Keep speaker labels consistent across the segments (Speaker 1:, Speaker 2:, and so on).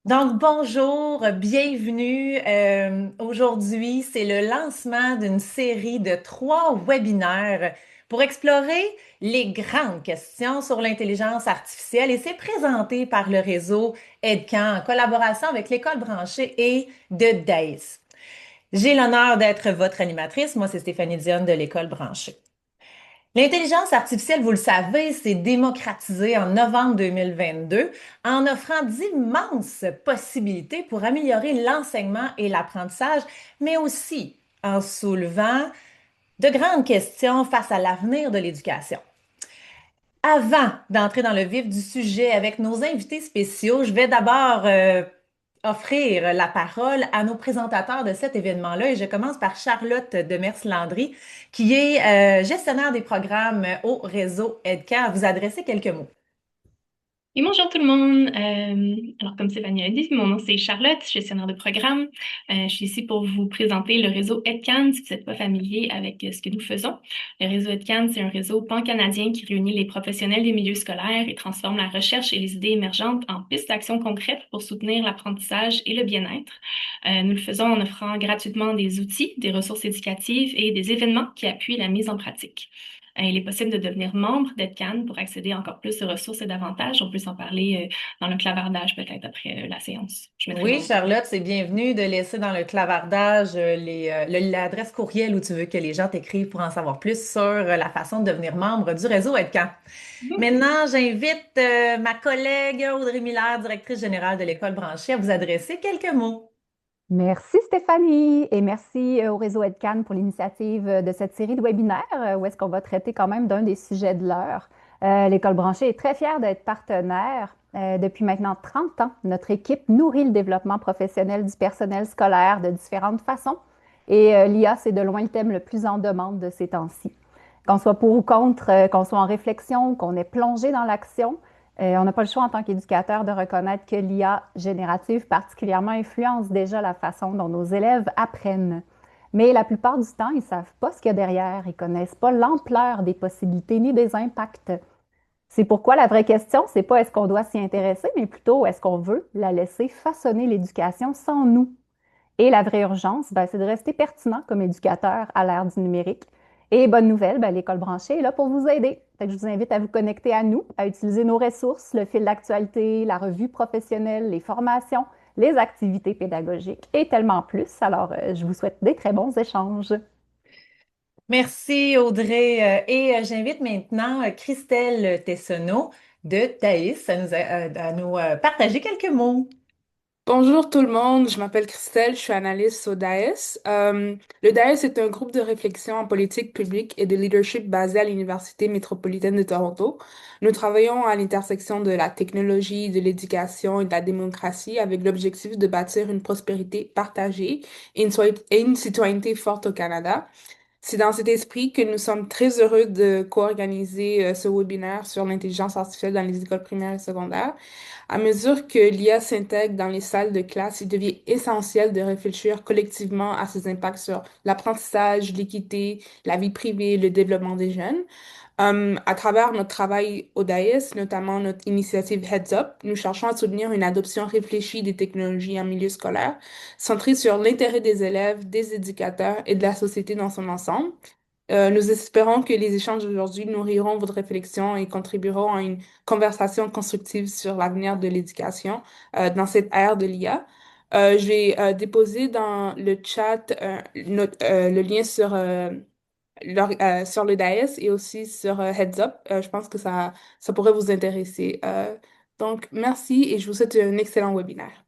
Speaker 1: Donc, bonjour, bienvenue. Aujourd'hui, c'est le lancement d'une série de 3 webinaires pour explorer les grandes questions sur l'intelligence artificielle et c'est présenté par le réseau EdCan en collaboration avec l'École branchée et de DAIS. J'ai l'honneur d'être votre animatrice. Moi, c'est Stéphanie Dionne de l'École branchée. L'intelligence artificielle, vous le savez, s'est démocratisée en novembre 2022 en offrant d'immenses possibilités pour améliorer l'enseignement et l'apprentissage, mais aussi en soulevant de grandes questions face à l'avenir de l'éducation. Avant d'entrer dans le vif du sujet avec nos invités spéciaux, je vais d'abord offrir la parole à nos présentateurs de cet événement-là et je commence par Charlotte Demers-Landry, qui est gestionnaire des programmes au réseau EDCA. À vous adresser quelques mots.
Speaker 2: Et bonjour tout le monde. Alors, comme Stéphanie a dit, mon nom c'est Charlotte, gestionnaire de programme. Je suis ici pour vous présenter le réseau EdCan, si vous n'êtes pas familier avec ce que nous faisons. Le réseau EdCan, c'est un réseau pan-canadien qui réunit les professionnels des milieux scolaires et transforme la recherche et les idées émergentes en pistes d'action concrètes pour soutenir l'apprentissage et le bien-être. Nous le faisons en offrant gratuitement des outils, des ressources éducatives et des événements qui appuient la mise en pratique. Il est possible de devenir membre d'EdCan pour accéder à encore plus de ressources et d'avantages. On peut s'en parler dans le clavardage peut-être après la séance. Je mettrai
Speaker 1: Oui,
Speaker 2: mon...
Speaker 1: Charlotte, c'est bienvenu de laisser dans le clavardage l'adresse courriel où tu veux que les gens t'écrivent pour en savoir plus sur la façon de devenir membre du réseau EdCan. Maintenant, j'invite ma collègue Audrey Miller, directrice générale de l'École branchée, à vous adresser quelques mots.
Speaker 3: Merci Stéphanie et merci au réseau EdCan pour l'initiative de cette série de webinaires où est-ce qu'on va traiter quand même d'un des sujets de l'heure. L'École branchée est très fière d'être partenaire. Depuis maintenant 30 ans, notre équipe nourrit le développement professionnel du personnel scolaire de différentes façons et l'IA, c'est de loin le thème le plus en demande de ces temps-ci. Qu'on soit pour ou contre, qu'on soit en réflexion, qu'on est plongé dans l'action, on n'a pas le choix en tant qu'éducateur de reconnaître que l'IA générative particulièrement influence déjà la façon dont nos élèves apprennent. Mais la plupart du temps, ils ne savent pas ce qu'il y a derrière, ils ne connaissent pas l'ampleur des possibilités ni des impacts. C'est pourquoi la vraie question, c'est pas est-ce qu'on doit s'y intéresser, mais plutôt est-ce qu'on veut la laisser façonner l'éducation sans nous. Et la vraie urgence, ben, c'est de rester pertinent comme éducateur à l'ère du numérique. Et bonne nouvelle, ben, l'École branchée est là pour vous aider. Fait que je vous invite à vous connecter à nous, à utiliser nos ressources, le fil d'actualité, la revue professionnelle, les formations, les activités pédagogiques et tellement plus. Alors, je vous souhaite des très bons échanges.
Speaker 1: Merci Audrey. Et j'invite maintenant Christelle Tessonneau de Thaïs à nous partager quelques mots.
Speaker 4: Bonjour tout le monde, je m'appelle Christelle, je suis analyste au DAES. Le DAES est un groupe de réflexion en politique publique et de leadership basé à l'Université métropolitaine de Toronto. Nous travaillons à l'intersection de la technologie, de l'éducation et de la démocratie avec l'objectif de bâtir une prospérité partagée et une citoyenneté forte au Canada. C'est dans cet esprit que nous sommes très heureux de co-organiser ce webinaire sur l'intelligence artificielle dans les écoles primaires et secondaires. À mesure que l'IA s'intègre dans les salles de classe, il devient essentiel de réfléchir collectivement à ses impacts sur l'apprentissage, l'équité, la vie privée, le développement des jeunes. À travers notre travail au DAIS, notamment notre initiative Heads Up, nous cherchons à soutenir une adoption réfléchie des technologies en milieu scolaire, centrée sur l'intérêt des élèves, des éducateurs et de la société dans son ensemble. Nous espérons que les échanges d'aujourd'hui nourriront votre réflexion et contribueront à une conversation constructive sur l'avenir de l'éducation dans cette ère de l'IA. Je vais déposer dans le chat le lien sur le DAES et aussi sur Heads Up. Je pense que ça pourrait vous intéresser. Donc, merci et je vous souhaite un excellent webinaire.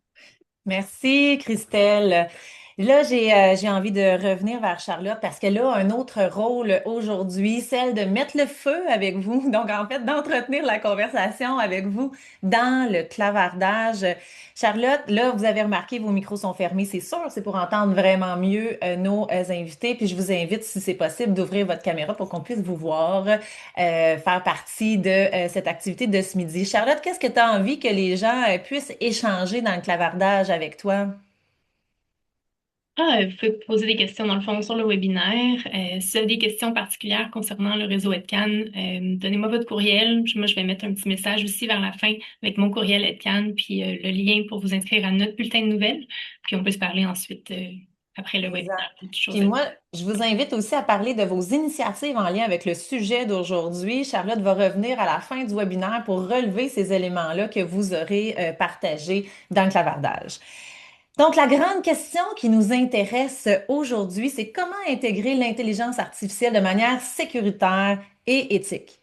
Speaker 1: Merci, Christelle. Là, j'ai envie de revenir vers Charlotte parce qu'elle a un autre rôle aujourd'hui, celle de mettre le feu avec vous. Donc, en fait, d'entretenir la conversation avec vous dans le clavardage. Charlotte, là, vous avez remarqué, vos micros sont fermés, c'est sûr, c'est pour entendre vraiment mieux nos invités. Puis, je vous invite, si c'est possible, d'ouvrir votre caméra pour qu'on puisse vous voir, faire partie de cette activité de ce midi. Charlotte, qu'est-ce que tu as envie que les gens puissent échanger dans le clavardage avec toi?
Speaker 2: Vous pouvez poser des questions dans le fond sur le webinaire. Si vous avez des questions particulières concernant le réseau EdCan, donnez-moi votre courriel. Moi, je vais mettre un petit message aussi vers la fin avec mon courriel EdCan, puis le lien pour vous inscrire à notre bulletin de nouvelles. Puis on peut se parler ensuite après le
Speaker 1: Exact.
Speaker 2: webinaire. D'autres
Speaker 1: Puis
Speaker 2: choses
Speaker 1: moi, je vous invite aussi à parler de vos initiatives en lien avec le sujet d'aujourd'hui. Charlotte va revenir à la fin du webinaire pour relever ces éléments-là que vous aurez partagés dans le clavardage. Donc, la grande question qui nous intéresse aujourd'hui, c'est comment intégrer l'intelligence artificielle de manière sécuritaire et éthique.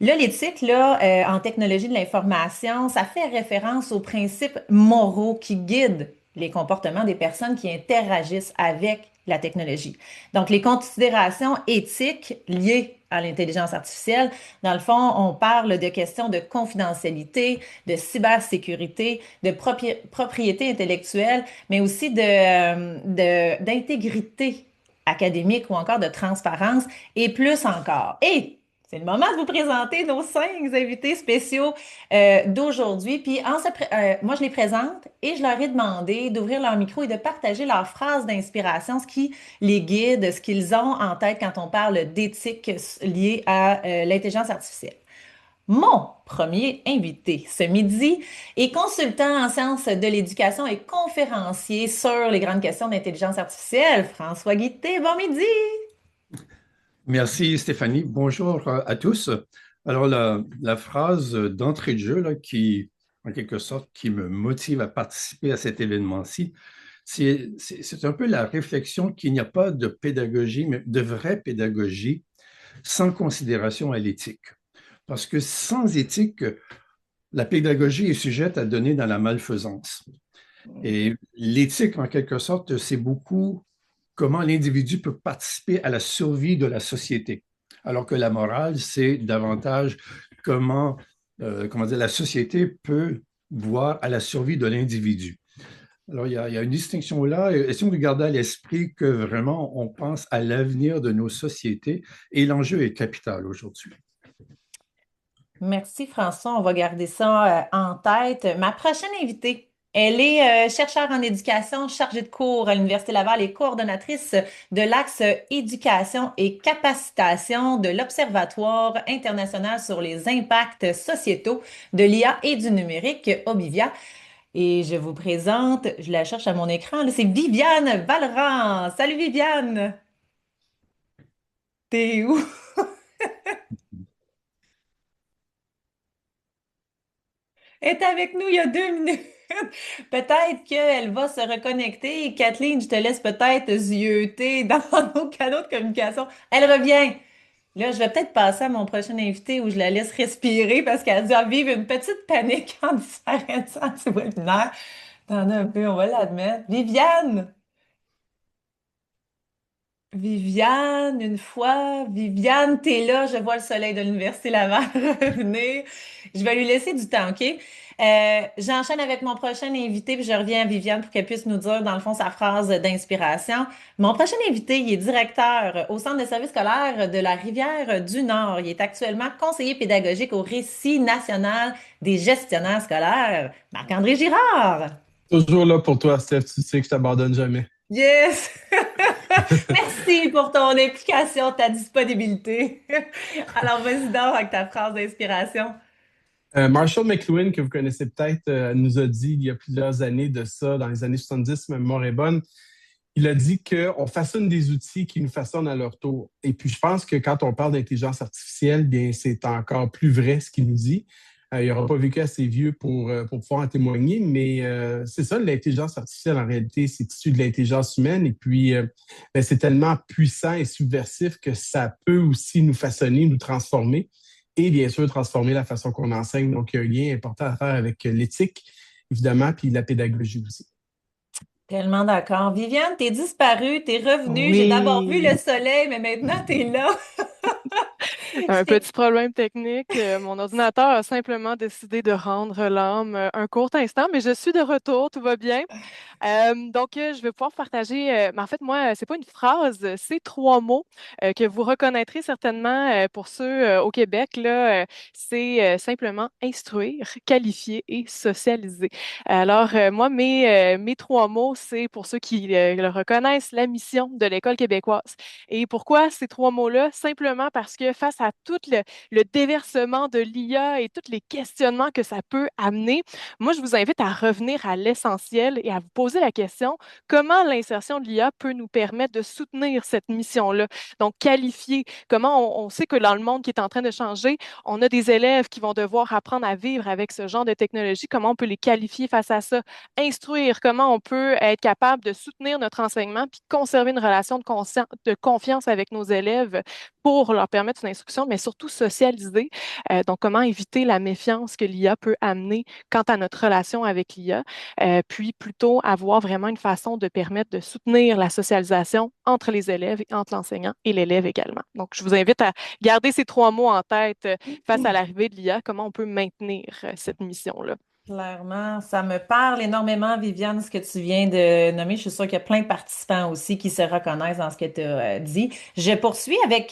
Speaker 1: Là, l'éthique, en technologie de l'information, ça fait référence aux principes moraux qui guident les comportements des personnes qui interagissent avec la technologie. Donc, les considérations éthiques liées à l'intelligence artificielle, dans le fond, on parle de questions de confidentialité, de cybersécurité, de propriété intellectuelle, mais aussi d'intégrité académique ou encore de transparence et plus encore. Et c'est le moment de vous présenter nos 5 invités spéciaux d'aujourd'hui. Puis moi, je les présente et je leur ai demandé d'ouvrir leur micro et de partager leurs phrases d'inspiration, ce qui les guide, ce qu'ils ont en tête quand on parle d'éthique liée à l'intelligence artificielle. Mon premier invité ce midi est consultant en sciences de l'éducation et conférencier sur les grandes questions d'intelligence artificielle. François Guité, bon midi!
Speaker 5: Merci Stéphanie. Bonjour à tous. Alors la phrase d'entrée de jeu là, qui, en quelque sorte, qui me motive à participer à cet événement-ci, c'est un peu la réflexion qu'il n'y a pas de pédagogie, mais de vraie pédagogie sans considération à l'éthique. Parce que sans éthique, la pédagogie est sujette à donner dans la malfaisance. Et l'éthique, en quelque sorte, c'est beaucoup comment l'individu peut participer à la survie de la société. Alors que la morale, c'est davantage comment dire, la société peut voir à la survie de l'individu. Alors, il y a une distinction là. Et si on regarde à l'esprit que vraiment on pense à l'avenir de nos sociétés, et l'enjeu est capital aujourd'hui.
Speaker 1: Merci François, on va garder ça en tête. Ma prochaine invitée, elle est chercheure en éducation, chargée de cours à l'Université Laval et coordonnatrice de l'axe éducation et capacitation de l'Observatoire international sur les impacts sociétaux de l'IA et du numérique, Obivia. Et je vous présente, je la cherche à mon écran, là, c'est Viviane Vallerand. Salut Viviane! T'es où? Elle est avec nous il y a 2 minutes. Peut-être qu'elle va se reconnecter. Et Kathleen, je te laisse peut-être zioter dans nos canaux de communication. Elle revient. Là, je vais peut-être passer à mon prochain invité où je la laisse respirer parce qu'elle a dû vivre une petite panique en disparaissant de ce webinaire. T'en as un peu, on va l'admettre. Viviane! Viviane, une fois. Viviane, t'es là, je vois le soleil de l'Université Laval revenir. Je vais lui laisser du temps, OK? J'enchaîne avec mon prochain invité, puis je reviens à Viviane pour qu'elle puisse nous dire, dans le fond, sa phrase d'inspiration. Mon prochain invité, il est directeur au Centre de services scolaires de la Rivière-du-Nord. Il est actuellement conseiller pédagogique au Récit national des gestionnaires scolaires. Marc-André Girard.
Speaker 6: Toujours là pour toi, Steph. Tu sais que je t'abandonne jamais.
Speaker 1: Yes! Merci pour ton implication, ta disponibilité. Alors, vas-y donc avec ta phrase d'inspiration.
Speaker 6: Marshall McLuhan, que vous connaissez peut-être, nous a dit il y a plusieurs années de ça, dans les années 70, ma mémoire est bonne, il a dit qu'on façonne des outils qui nous façonnent à leur tour. Et puis, je pense que quand on parle d'intelligence artificielle, bien, c'est encore plus vrai ce qu'il nous dit. Il n'aura pas vécu assez vieux pour pouvoir en témoigner, mais c'est ça, l'intelligence artificielle, en réalité, c'est issu de l'intelligence humaine. Et puis, ben, c'est tellement puissant et subversif que ça peut aussi nous façonner, nous transformer et bien sûr transformer la façon qu'on enseigne. Donc, il y a un lien important à faire avec l'éthique, évidemment, puis la pédagogie aussi.
Speaker 1: Tellement d'accord. Viviane, t'es disparue, t'es revenue. J'ai d'abord vu
Speaker 6: Oui.
Speaker 1: le soleil, mais maintenant t'es là.
Speaker 7: Un
Speaker 1: J'ai-
Speaker 7: petit problème technique. Mon ordinateur a simplement décidé de rendre l'âme un court instant, mais je suis de retour, tout va bien. Je vais pouvoir partager, mais en fait, moi, c'est pas une phrase, c'est trois mots que vous reconnaîtrez certainement pour ceux au Québec. Là, c'est simplement instruire, qualifier et socialiser. Alors, moi, mes trois mots, c'est pour ceux qui le reconnaissent, la mission de l'École québécoise. Et pourquoi ces trois mots-là? Simplement parce que face à tout le déversement de l'IA et tous les questionnements que ça peut amener, moi, je vous invite à revenir à l'essentiel et à vous poser la question, comment l'insertion de l'IA peut nous permettre de soutenir cette mission-là? Donc, qualifier, comment on sait que dans le monde qui est en train de changer, on a des élèves qui vont devoir apprendre à vivre avec ce genre de technologie, comment on peut les qualifier face à ça? Instruire, comment on peut être capable de soutenir notre enseignement puis conserver une relation de confiance avec nos élèves pour leur permettre une instruction, mais surtout socialiser. Donc, comment éviter la méfiance que l'IA peut amener quant à notre relation avec l'IA, puis plutôt avoir vraiment une façon de permettre de soutenir la socialisation entre les élèves et entre l'enseignant et l'élève également. Donc, je vous invite à garder ces trois mots en tête face à l'arrivée de l'IA, comment on peut maintenir cette mission-là.
Speaker 1: Clairement, ça me parle énormément, Viviane, ce que tu viens de nommer. Je suis sûre qu'il y a plein de participants aussi qui se reconnaissent dans ce que tu as dit. Je poursuis avec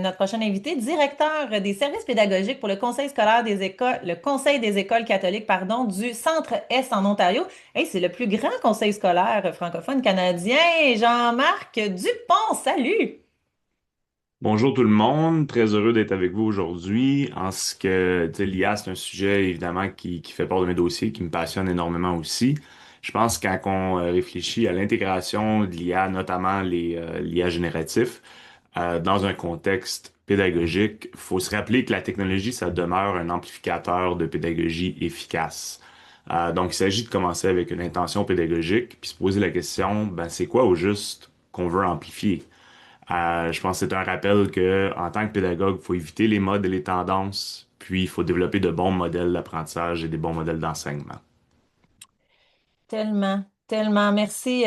Speaker 1: notre prochain invité, directeur des services pédagogiques pour le Conseil scolaire des écoles, le Conseil des écoles catholiques, pardon, du Centre-Est en Ontario. Hey, c'est le plus grand conseil scolaire francophone canadien. Jean-Marc Dupont, salut!
Speaker 8: Bonjour tout le monde, très heureux d'être avec vous aujourd'hui. En ce que tu sais, l'IA, c'est un sujet évidemment qui fait part de mes dossiers, qui me passionne énormément aussi. Je pense que quand on réfléchit à l'intégration de l'IA, notamment l'IA génératif, dans un contexte pédagogique, il faut se rappeler que la technologie, ça demeure un amplificateur de pédagogie efficace. Donc, il s'agit de commencer avec une intention pédagogique, puis se poser la question, ben, c'est quoi au juste qu'on veut amplifier? Je pense que c'est un rappel que, en tant que pédagogue, il faut éviter les modes et les tendances, puis il faut développer de bons modèles d'apprentissage et des bons modèles d'enseignement.
Speaker 1: Tellement, tellement. Merci,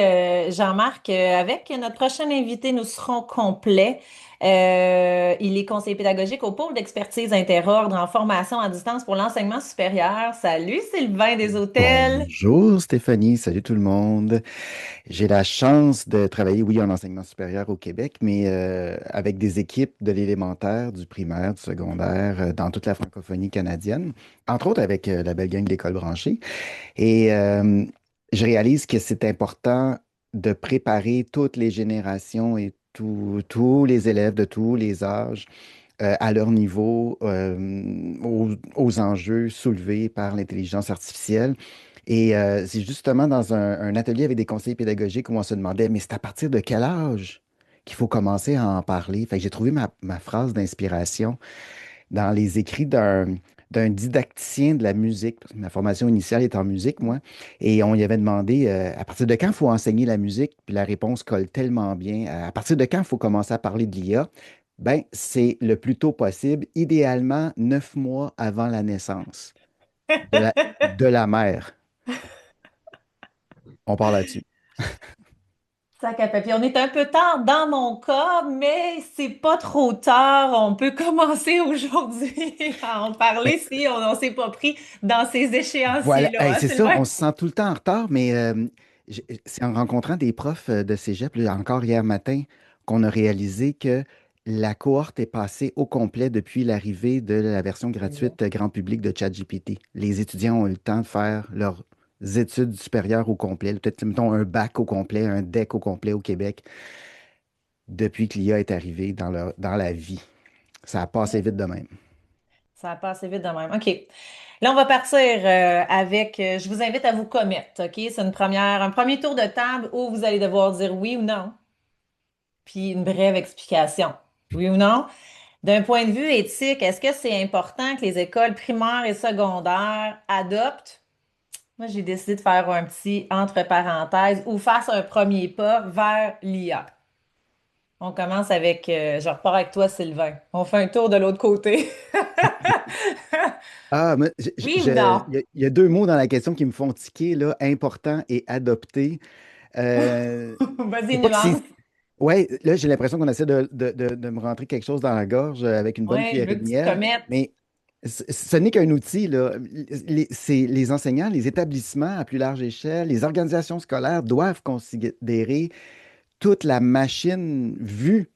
Speaker 1: Jean-Marc. Avec notre prochain invité, nous serons complets. Il est conseiller pédagogique au pôle d'expertise interordre en formation à distance pour l'enseignement supérieur. Salut, Sylvain des Hôtels.
Speaker 9: Bonjour Stéphanie, salut tout le monde. J'ai la chance de travailler, oui, en enseignement supérieur au Québec, mais avec des équipes de l'élémentaire, du primaire, du secondaire, dans toute la francophonie canadienne, entre autres avec la belle gang de l'École branchée. Et je réalise que c'est important de préparer toutes les générations et tous les élèves de tous les âges à leur niveau aux enjeux soulevés par l'intelligence artificielle. Et c'est justement dans un atelier avec des conseillers pédagogiques où on se demandait, mais c'est à partir de quel âge qu'il faut commencer à en parler? Fait que j'ai trouvé ma phrase d'inspiration dans les écrits d'un didacticien de la musique, parce que ma formation initiale est en musique, moi, et on lui avait demandé à partir de quand il faut enseigner la musique, puis la réponse colle tellement bien. À partir de quand il faut commencer à parler de l'IA? Ben, c'est le plus tôt possible, idéalement 9 mois avant la naissance de la mère. On part là-dessus.
Speaker 1: Sac à papier. On est un peu tard dans mon cas, mais c'est pas trop tard. On peut commencer aujourd'hui à en
Speaker 9: Ben,
Speaker 1: parler si on s'est pas pris dans ces
Speaker 9: voilà,
Speaker 1: échéanciers-là,
Speaker 9: hey,
Speaker 1: hein,
Speaker 9: c'est ça,
Speaker 1: Sylvain?
Speaker 9: on se sent tout le temps en retard, mais c'est en rencontrant des profs de cégep, là, encore hier matin, qu'on a réalisé que la cohorte est passée au complet depuis l'arrivée de la version gratuite grand public de ChatGPT. Les étudiants ont eu le temps de faire leurs études supérieures au complet, peut-être, mettons, un bac au complet, un DEC au complet au Québec, depuis que l'IA est arrivée dans la vie. Ça a passé vite de même.
Speaker 1: Ça a passé vite de même. OK. Là, on va partir avec. Je vous invite à vous commettre. OK? C'est un premier tour de table où vous allez devoir dire oui ou non, puis une brève explication. Oui ou non? D'un point de vue éthique, est-ce que c'est important que les écoles primaires et secondaires adoptent? Moi, j'ai décidé de faire un petit entre parenthèses ou fassent un premier pas vers l'IA. On commence avec, je repars avec toi, Sylvain. On fait un tour de l'autre côté.
Speaker 9: Ah, mais
Speaker 1: Oui ou non?
Speaker 9: il y a deux mots dans la question qui me font tiquer, là, important et adopté.
Speaker 1: Vas-y,
Speaker 9: C'est pas que c'est
Speaker 1: nuance.
Speaker 9: Ouais, là, j'ai l'impression qu'on essaie de me rentrer quelque chose dans la gorge avec une bonne
Speaker 1: Ouais, je
Speaker 9: cuillerée
Speaker 1: veux
Speaker 9: de
Speaker 1: que tu te
Speaker 9: miel,
Speaker 1: commettes.
Speaker 9: mais ce n'est qu'un outil, là. C'est les enseignants, les établissements à plus large échelle, les organisations scolaires doivent considérer toute la machine vue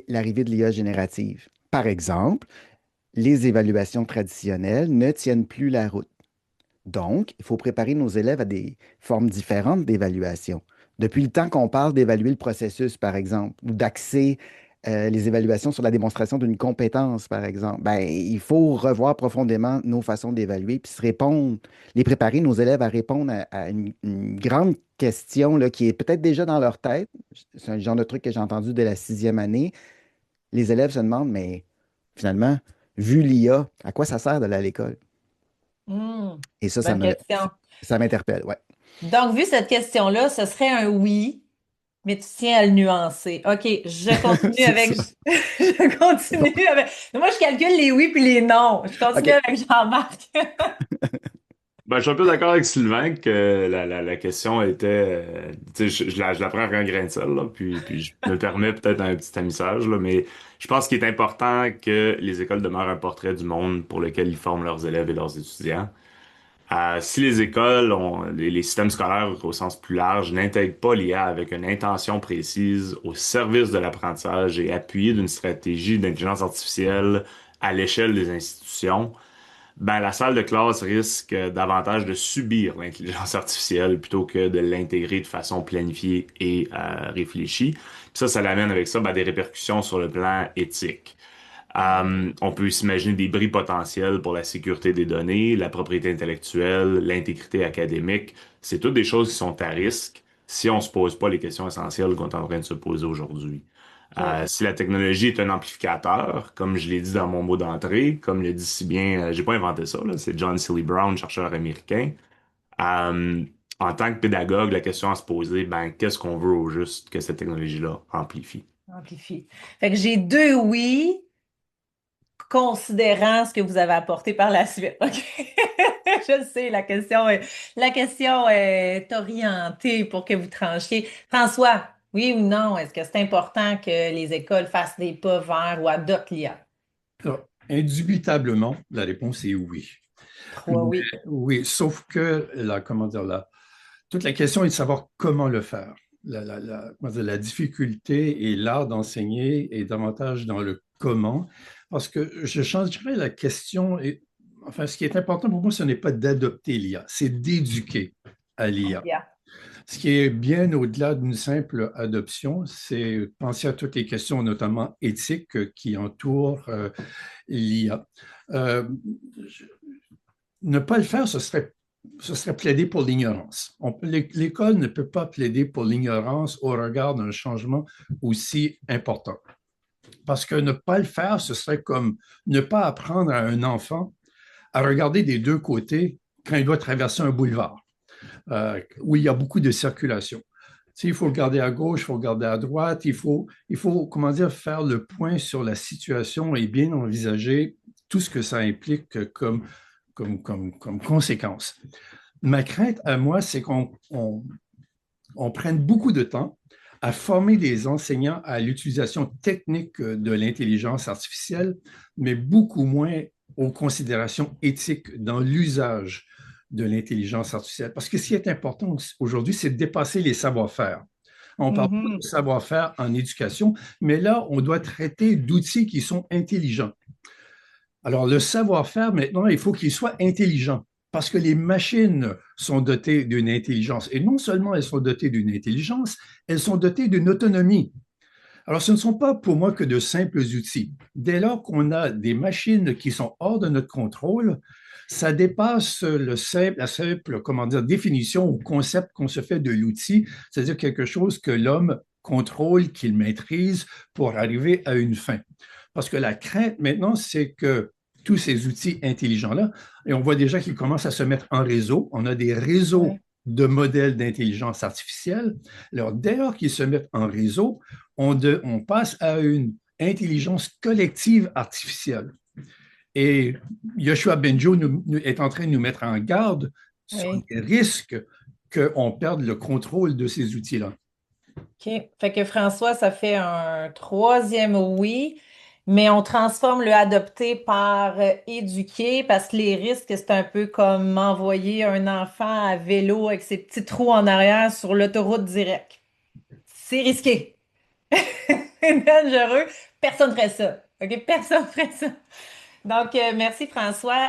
Speaker 9: l'arrivée de l'IA générative. Par exemple, les évaluations traditionnelles ne tiennent plus la route. Donc, il faut préparer nos élèves à des formes différentes d'évaluation. Depuis le temps qu'on parle d'évaluer le processus, par exemple, ou d'axer les évaluations sur la démonstration d'une compétence, par exemple, ben, il faut revoir profondément nos façons d'évaluer, puis se répondre, les préparer, nos élèves, à répondre à une grande question là, qui est peut-être déjà dans leur tête. C'est un genre de truc que j'ai entendu dès la 6e année. Les élèves se demandent, mais finalement, vu l'IA, à quoi ça sert d'aller à l'école?
Speaker 1: Hmm,
Speaker 9: Et
Speaker 1: bonne question.
Speaker 9: ça m'interpelle, ouais.
Speaker 1: Donc, vu cette question-là, ce serait un oui, mais tu tiens à le nuancer. OK, je continue
Speaker 9: C'est
Speaker 1: avec.
Speaker 9: ça.
Speaker 1: Je
Speaker 9: C'est bon.
Speaker 1: continue avec. Moi, je calcule les oui puis les non. Je continue
Speaker 9: OK.
Speaker 1: avec Jean-Marc.
Speaker 8: Ben, je suis un peu d'accord avec Sylvain que la question était, tu sais, je la prends avec un grain de sel, là, puis je me permets peut-être un petit amissage, là, mais je pense qu'il est important que les écoles demeurent un portrait du monde pour lequel ils forment leurs élèves et leurs étudiants. Si les écoles les systèmes scolaires au sens plus large n'intègrent pas l'IA avec une intention précise au service de l'apprentissage et appuyée d'une stratégie d'intelligence artificielle à l'échelle des institutions, ben, la salle de classe risque davantage de subir l'intelligence artificielle plutôt que de l'intégrer de façon planifiée et réfléchie. Puis ça l'amène avec ça ben, des répercussions sur le plan éthique. On peut s'imaginer des bris potentiels pour la sécurité des données, la propriété intellectuelle, l'intégrité académique. C'est toutes des choses qui sont à risque si on se pose pas les questions essentielles qu'on est en train de se poser aujourd'hui.
Speaker 1: OK.
Speaker 8: Si la technologie est un amplificateur, comme je l'ai dit dans mon mot d'entrée, comme le dit si bien, j'ai pas inventé ça, là, c'est John Seeley Brown, chercheur américain. Euh, En tant que pédagogue, la question à se poser, ben, qu'est-ce qu'on veut au juste que cette technologie-là amplifie?
Speaker 1: Amplifie. Fait que j'ai deux oui, considérant ce que vous avez apporté par la suite. OK? Je le sais, la question est orientée pour que vous tranchiez. François, oui ou non, est-ce que c'est important que les écoles fassent des pas vers ou adoptent l'IA?
Speaker 5: Alors, indubitablement, la réponse est oui.
Speaker 1: Trois oui.
Speaker 5: Oui, sauf que comment dire, toute la question est de savoir comment le faire. Comment dire, la difficulté et l'art d'enseigner est davantage dans le comment, parce que je changerais la question. Enfin, ce qui est important pour moi, ce n'est pas d'adopter l'IA, c'est d'éduquer à l'IA.
Speaker 1: Yeah.
Speaker 5: Ce qui est bien au-delà d'une simple adoption, c'est penser à toutes les questions, notamment éthiques, qui entourent l'IA. Ne pas le faire, ce serait plaider pour l'ignorance. L'école ne peut pas plaider pour l'ignorance au regard d'un changement aussi important. Parce que ne pas le faire, ce serait comme ne pas apprendre à un enfant à regarder des deux côtés quand il doit traverser un boulevard où il y a beaucoup de circulation. Tu sais, il faut regarder à gauche, il faut regarder à droite, il faut comment dire, faire le point sur la situation et bien envisager tout ce que ça implique comme conséquence. Ma crainte à moi, c'est qu'on prenne beaucoup de temps à former des enseignants à l'utilisation technique de l'intelligence artificielle, mais beaucoup moins aux considérations éthiques dans l'usage de l'intelligence artificielle. Parce que ce qui est important aujourd'hui, c'est de dépasser les savoir-faire. On parle beaucoup de savoir-faire en éducation, mais là, on doit traiter d'outils qui sont intelligents. Alors, le savoir-faire, maintenant, il faut qu'il soit intelligent parce que les machines sont dotées d'une intelligence. Et non seulement elles sont dotées d'une intelligence, elles sont dotées d'une autonomie. Alors, ce ne sont pas pour moi que de simples outils. Dès lors qu'on a des machines qui sont hors de notre contrôle, ça dépasse la simple, comment dire, définition ou concept qu'on se fait de l'outil, c'est-à-dire quelque chose que l'homme contrôle, qu'il maîtrise pour arriver à une fin. Parce que la crainte maintenant, c'est que tous ces outils intelligents-là, et on voit déjà qu'ils commencent à se mettre en réseau, on a des réseaux de modèles d'intelligence artificielle. Alors, dès lors qu'ils se mettent en réseau, on passe à une intelligence collective artificielle. Et Yoshua Bengio est en train de nous mettre en garde sur les risques qu'on perde le contrôle de ces outils-là.
Speaker 1: OK. Fait que François, ça fait un troisième oui, mais on transforme le adopter par éduquer parce que les risques, c'est un peu comme envoyer un enfant à vélo avec ses petits trous en arrière sur l'autoroute directe. C'est risqué. Dangereux. Personne ne ferait ça. OK? Personne ne ferait ça. Donc, merci François.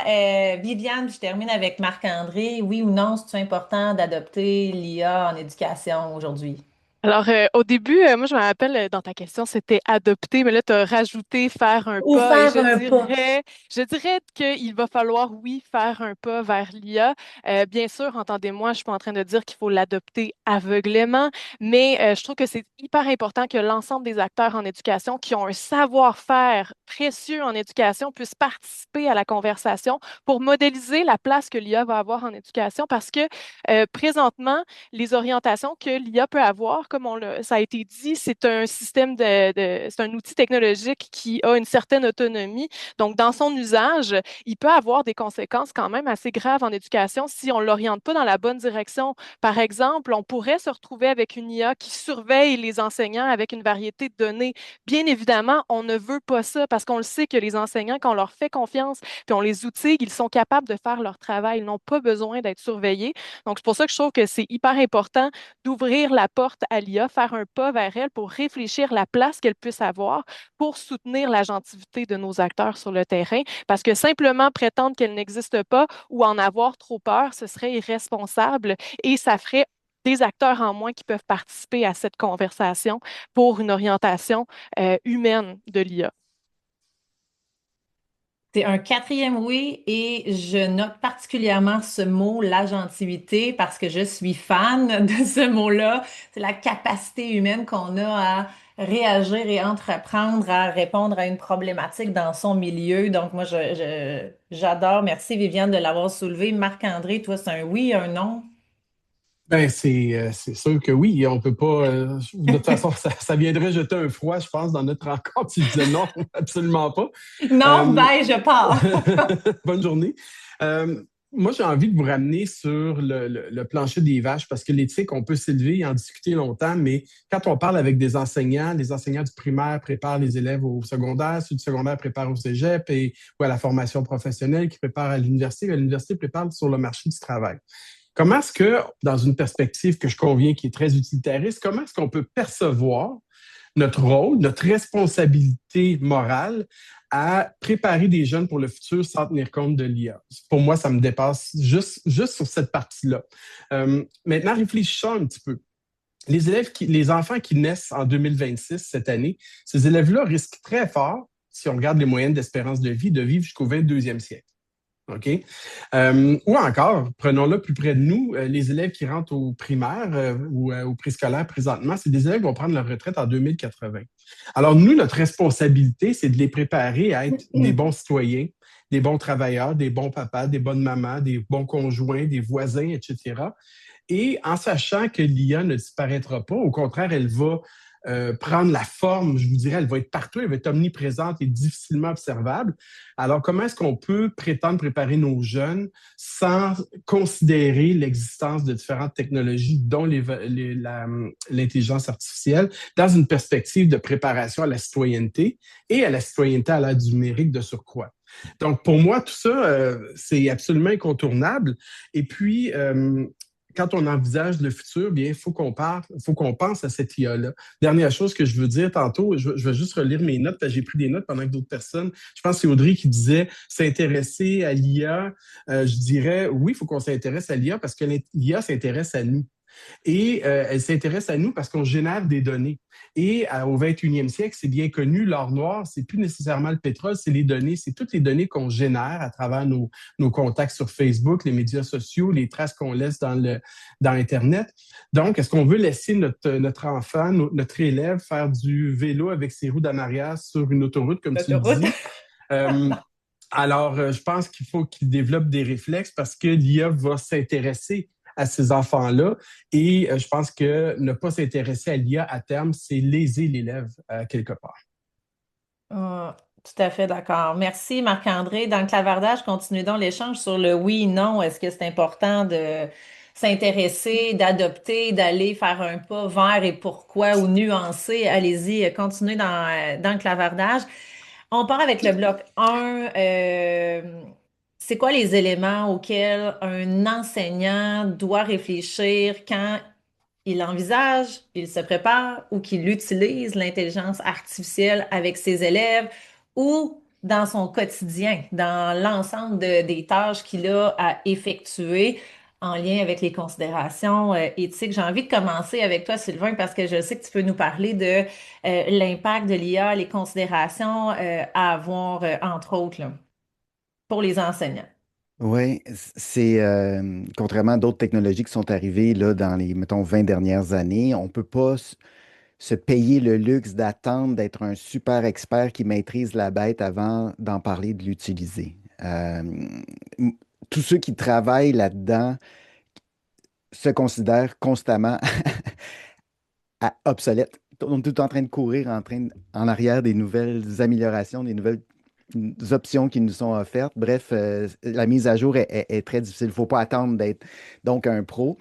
Speaker 1: Viviane, je termine avec Marc-André. Oui ou non, c'est important d'adopter l'IA en éducation aujourd'hui?
Speaker 7: Alors, au début, moi, je me rappelle, dans ta question, c'était adopter, mais là, tu as rajouté faire un
Speaker 1: Ou
Speaker 7: pas et
Speaker 1: faire un pas.
Speaker 7: je dirais qu'il va falloir, oui, faire un pas vers l'IA. Bien sûr, entendez-moi, je suis pas en train de dire qu'il faut l'adopter aveuglément, mais je trouve que c'est hyper important que l'ensemble des acteurs en éducation qui ont un savoir-faire précieux en éducation puissent participer à la conversation pour modéliser la place que l'IA va avoir en éducation parce que présentement, les orientations que l'IA peut avoir, comme ça a été dit, c'est un système c'est un outil technologique qui a une certaine autonomie. Donc, dans son usage, il peut avoir des conséquences quand même assez graves en éducation si on ne l'oriente pas dans la bonne direction. Par exemple, on pourrait se retrouver avec une IA qui surveille les enseignants avec une variété de données. Bien évidemment, on ne veut pas ça parce qu'on le sait que les enseignants, quand on leur fait confiance, puis on les outille, ils sont capables de faire leur travail. Ils n'ont pas besoin d'être surveillés. Donc, c'est pour ça que je trouve que c'est hyper important d'ouvrir la porte à l'IA, faire un pas vers elle pour réfléchir la place qu'elle puisse avoir pour soutenir l'agentivité de nos acteurs sur le terrain. Parce que simplement prétendre qu'elle n'existe pas ou en avoir trop peur, ce serait irresponsable et ça ferait des acteurs en moins qui peuvent participer à cette conversation pour une orientation humaine de l'IA.
Speaker 1: C'est un quatrième oui et je note particulièrement ce mot, l'agentivité, parce que je suis fan de ce mot-là. C'est la capacité humaine qu'on a à réagir et entreprendre à répondre à une problématique dans son milieu. Donc, moi, j'adore. Merci, Viviane, de l'avoir soulevé. Marc-André, toi, c'est un oui, un non?
Speaker 6: Ben, c'est sûr que oui, on peut pas. De toute façon, ça viendrait jeter un froid, je pense, dans notre rencontre. Si je disais non, absolument pas.
Speaker 1: Non,
Speaker 6: Euh,
Speaker 1: ben, je pars.
Speaker 6: Bonne journée. Euh, Moi, j'ai envie de vous ramener sur le plancher des vaches parce que l'éthique, on peut s'élever et en discuter longtemps, mais quand on parle avec des enseignants, les enseignants du primaire préparent les élèves au secondaire, ceux du secondaire préparent au cégep ou à la formation professionnelle qui préparent à l'université prépare sur le marché du travail. Comment est-ce que, dans une perspective que je conviens qui est très utilitariste, comment est-ce qu'on peut percevoir notre rôle, notre responsabilité morale à préparer des jeunes pour le futur sans tenir compte de l'IA? Pour moi, ça me dépasse juste sur cette partie-là. Maintenant, réfléchissons un petit peu. Les enfants qui naissent en 2026, cette année, ces élèves-là risquent très fort, si on regarde les moyennes d'espérance de vie, de vivre jusqu'au 22e siècle. OK? Ou encore, prenons-le plus près de nous, les élèves qui rentrent au primaire ou au préscolaire présentement, c'est des élèves qui vont prendre leur retraite en 2080. Alors, nous, notre responsabilité, c'est de les préparer à être des bons citoyens, des bons travailleurs, des bons papas, des bonnes mamans, des bons conjoints, des voisins, etc. Et en sachant que l'IA ne disparaîtra pas, au contraire, elle va prendre la forme, je vous dirais, elle va être partout, elle va être omniprésente et difficilement observable. Alors, comment est-ce qu'on peut prétendre préparer nos jeunes sans considérer l'existence de différentes technologies, dont l'intelligence artificielle, dans une perspective de préparation à la citoyenneté et à la citoyenneté à l'ère du numérique de surcroît? Donc, pour moi, tout ça, c'est absolument incontournable. Et puis, quand on envisage le futur, bien, il faut qu'on pense à cette IA-là. Dernière chose que je veux dire tantôt, je vais juste relire mes notes, parce que j'ai pris des notes pendant que d'autres personnes, je pense que c'est Audrey qui disait s'intéresser à l'IA. Je dirais oui, il faut qu'on s'intéresse à l'IA parce que l'IA s'intéresse à nous. Et elle s'intéresse à nous parce qu'on génère des données. Et au 21e siècle, c'est bien connu, l'or noir, c'est plus nécessairement le pétrole, c'est les données, c'est toutes les données qu'on génère à travers nos contacts sur Facebook, les médias sociaux, les traces qu'on laisse dans Internet. Donc, est-ce qu'on veut laisser notre enfant, notre élève faire du vélo avec ses roues d'en arrière sur une autoroute, comme tu le dis? Alors, je pense qu'il faut qu'il développe des réflexes parce que l'IA va s'intéresser à ces enfants-là. Et je pense que ne pas s'intéresser à l'IA à terme, c'est léser l'élève quelque part.
Speaker 1: Ah, tout à fait d'accord. Merci Marc-André. Dans le clavardage, continuez donc l'échange sur le oui, non. Est-ce que c'est important s'intéresser, d'adopter, d'aller faire un pas vers et pourquoi ou nuancer, allez-y, continuez dans le clavardage. On part avec le bloc 1. C'est quoi les éléments auxquels un enseignant doit réfléchir quand il envisage, il se prépare ou qu'il utilise l'intelligence artificielle avec ses élèves ou dans son quotidien, dans l'ensemble des tâches qu'il a à effectuer en lien avec les considérations éthiques. J'ai envie de commencer avec toi, Sylvain, parce que je sais que tu peux nous parler de l'impact de l'IA, les considérations à avoir, entre autres, là, pour les enseignants.
Speaker 9: Oui, c'est contrairement à d'autres technologies qui sont arrivées là, dans les, mettons, 20 dernières années, on ne peut pas se payer le luxe d'attendre d'être un super expert qui maîtrise la bête avant d'en parler, de l'utiliser. M- Tous ceux qui travaillent là-dedans se considèrent constamment obsolètes. On est tout en train de courir en arrière des nouvelles améliorations, des nouvelles options qui nous sont offertes. Bref, la mise à jour est très difficile. Il ne faut pas attendre d'être donc un pro.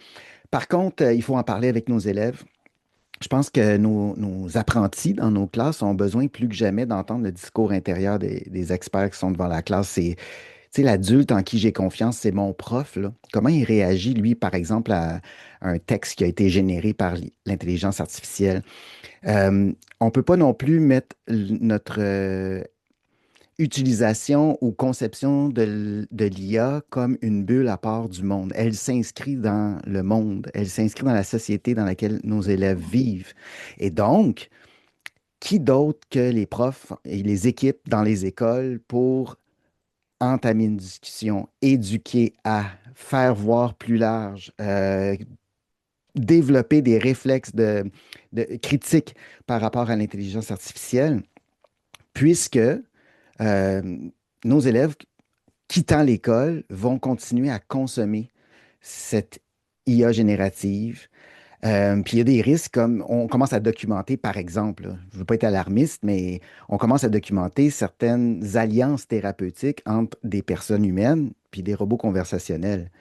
Speaker 9: Par contre, il faut en parler avec nos élèves. Je pense que nos apprentis dans nos classes ont besoin plus que jamais d'entendre le discours intérieur des experts qui sont devant la classe. C'est, tu sais, l'adulte en qui j'ai confiance, c'est mon prof, là. Comment il réagit, lui, par exemple, à un texte qui a été généré par l'intelligence artificielle? On ne peut pas non plus mettre notre utilisation ou conception de l'IA comme une bulle à part du monde. Elle s'inscrit dans le monde, elle s'inscrit dans la société dans laquelle nos élèves vivent. Et donc, qui d'autre que les profs et les équipes dans les écoles pour entamer une discussion, éduquer à faire voir plus large, développer des réflexes de critique par rapport à l'intelligence artificielle, puisque nos élèves quittant l'école, vont continuer à consommer cette IA générative. Puis il y a des risques comme on commence à documenter, par exemple, là, je ne veux pas être alarmiste, mais on commence à documenter certaines alliances thérapeutiques entre des personnes humaines puis des robots conversationnels.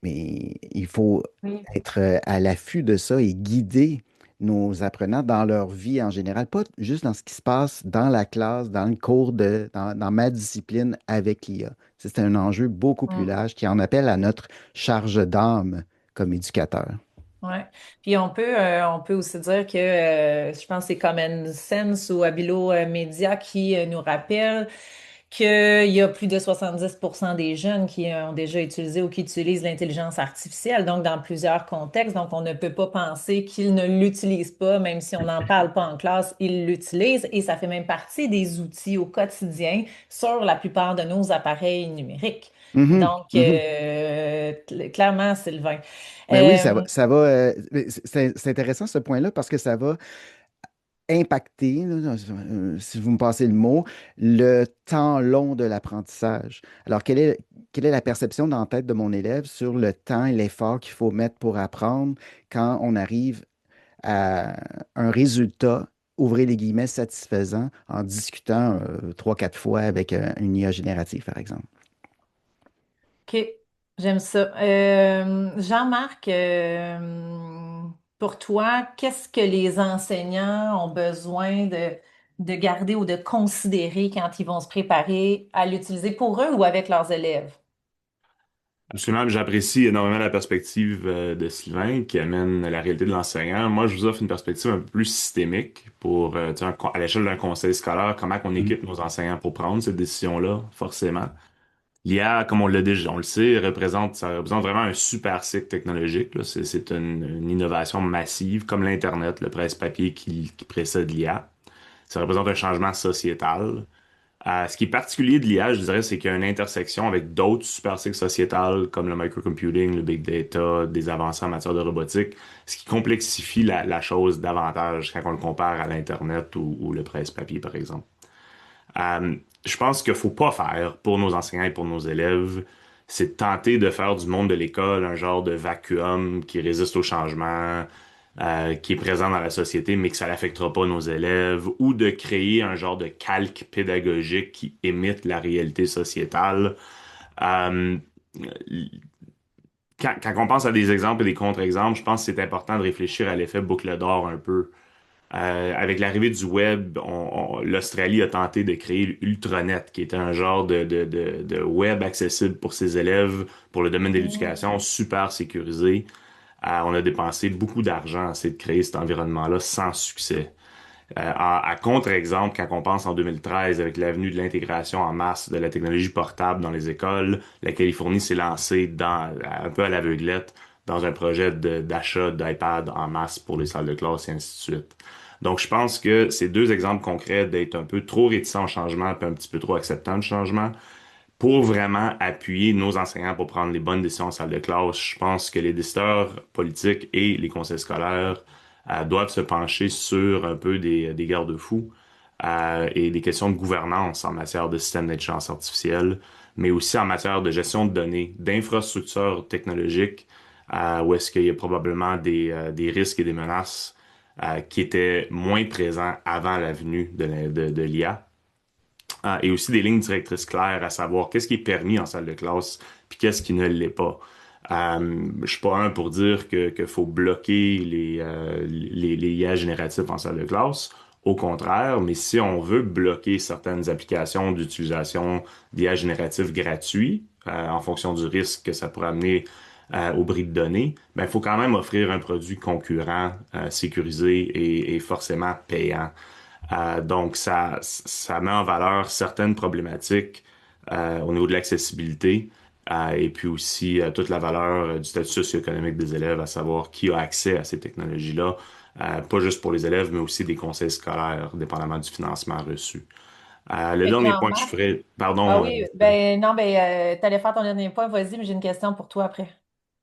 Speaker 9: Mais il faut
Speaker 1: Oui.
Speaker 9: être à l'affût de ça et guider nos apprenants dans leur vie en général, pas juste dans ce qui se passe dans la classe, dans le cours dans ma discipline avec l'IA. C'est un enjeu beaucoup plus
Speaker 1: Mm.
Speaker 9: large qui en appelle à notre charge d'âme comme éducateur.
Speaker 1: Ouais. Puis on peut aussi dire que je pense que c'est Common Sense ou Abilo Media qui nous rappelle qu'il y a plus de 70% des jeunes qui ont déjà utilisé ou qui utilisent l'intelligence artificielle, donc dans plusieurs contextes. Donc, on ne peut pas penser qu'ils ne l'utilisent pas, même si on n'en parle pas en classe, ils l'utilisent et ça fait même partie des outils au quotidien sur la plupart de nos appareils numériques.
Speaker 9: Mhm,
Speaker 1: Donc,
Speaker 9: mhm.
Speaker 1: clairement, Sylvain.
Speaker 9: Ben oui,
Speaker 1: Euh,
Speaker 9: mais c'est intéressant ce point-là parce que ça va impacter, là, si vous me passez le mot, le temps long de l'apprentissage. Alors, quelle est la perception dans la tête de mon élève sur le temps et l'effort qu'il faut mettre pour apprendre quand on arrive à un résultat, ouvrez les guillemets, satisfaisant en discutant trois, quatre fois avec une IA générative, par exemple?
Speaker 1: OK, j'aime ça. Jean-Marc, pour toi, qu'est-ce que les enseignants ont besoin de garder ou de considérer quand ils vont se préparer à l'utiliser pour eux ou avec leurs élèves?
Speaker 8: Absolument, j'apprécie énormément la perspective de Sylvain qui amène la réalité de l'enseignant. Moi, je vous offre une perspective un peu plus systémique pour, tu sais, à l'échelle d'un conseil scolaire, comment on
Speaker 9: Mhm.
Speaker 8: équipe nos enseignants pour prendre cette décision-là, forcément. L'IA, comme on l'a déjà, on le sait, ça représente vraiment un super cycle technologique, là. C'est une innovation massive, comme l'Internet, le presse-papier qui précède l'IA. Ça représente un changement sociétal. Ce qui est particulier de l'IA, je dirais, c'est qu'il y a une intersection avec d'autres super cycles sociétals comme le microcomputing, le big data, des avancées en matière de robotique, ce qui complexifie la chose davantage quand on le compare à l'Internet ou le presse-papier, par exemple. Euh, je pense qu'il faut pas faire pour nos enseignants et pour nos élèves, c'est de tenter de faire du monde de l'école un genre de vacuum qui résiste au changement, qui est présent dans la société, mais que ça n'affectera pas nos élèves, ou de créer un genre de calque pédagogique qui imite la réalité sociétale. Euh, quand on pense à des exemples et des contre-exemples, je pense que c'est important de réfléchir à l'effet boucle d'or un peu. Avec l'arrivée du web, l'Australie a tenté de créer l'Ultranet, qui était un genre de web accessible pour ses élèves, pour le domaine de l'éducation, super sécurisé. On a dépensé beaucoup d'argent à essayer de créer cet environnement-là sans succès. À contre-exemple, quand on pense en 2013 avec l'avenue de l'intégration en masse de la technologie portable dans les écoles, la Californie s'est lancée un peu à l'aveuglette dans un projet d'achat d'iPad en masse pour les salles de classe et ainsi de suite. Donc, je pense que ces deux exemples concrets d'être un peu trop réticents au changement puis un petit peu trop acceptants du changement, pour vraiment appuyer nos enseignants pour prendre les bonnes décisions en salle de classe, je pense que les décideurs politiques et les conseils scolaires doivent se pencher sur un peu des garde-fous et des questions de gouvernance en matière de système d'intelligence artificielle, mais aussi en matière de gestion de données, d'infrastructures technologiques, où est-ce qu'il y a probablement des risques et des menaces qui étaient moins présents avant la venue de l'IA. Et aussi des lignes directrices claires, à savoir qu'est-ce qui est permis en salle de classe, puis qu'est-ce qui ne l'est pas. Je suis pas un pour dire que faut bloquer les IA génératifs en salle de classe. Au contraire, mais si on veut bloquer certaines applications d'utilisation d'IA génératifs gratuits, en fonction du risque que ça pourrait amener au bris de données, ben, il faut quand même offrir un produit concurrent, sécurisé et forcément payant. Donc, ça met en valeur certaines problématiques au niveau de l'accessibilité et puis aussi toute la valeur du statut socio-économique des élèves, à savoir qui a accès à ces technologies-là, pas juste pour les élèves, mais aussi des conseils scolaires, dépendamment du financement reçu. Le
Speaker 1: Fait que
Speaker 8: dernier point que je
Speaker 1: Jean-Marc,
Speaker 8: ferais,
Speaker 1: ah
Speaker 8: pardon,
Speaker 1: oui, ben non, ben t'allais faire ton dernier point, vas-y, mais j'ai une question pour toi après.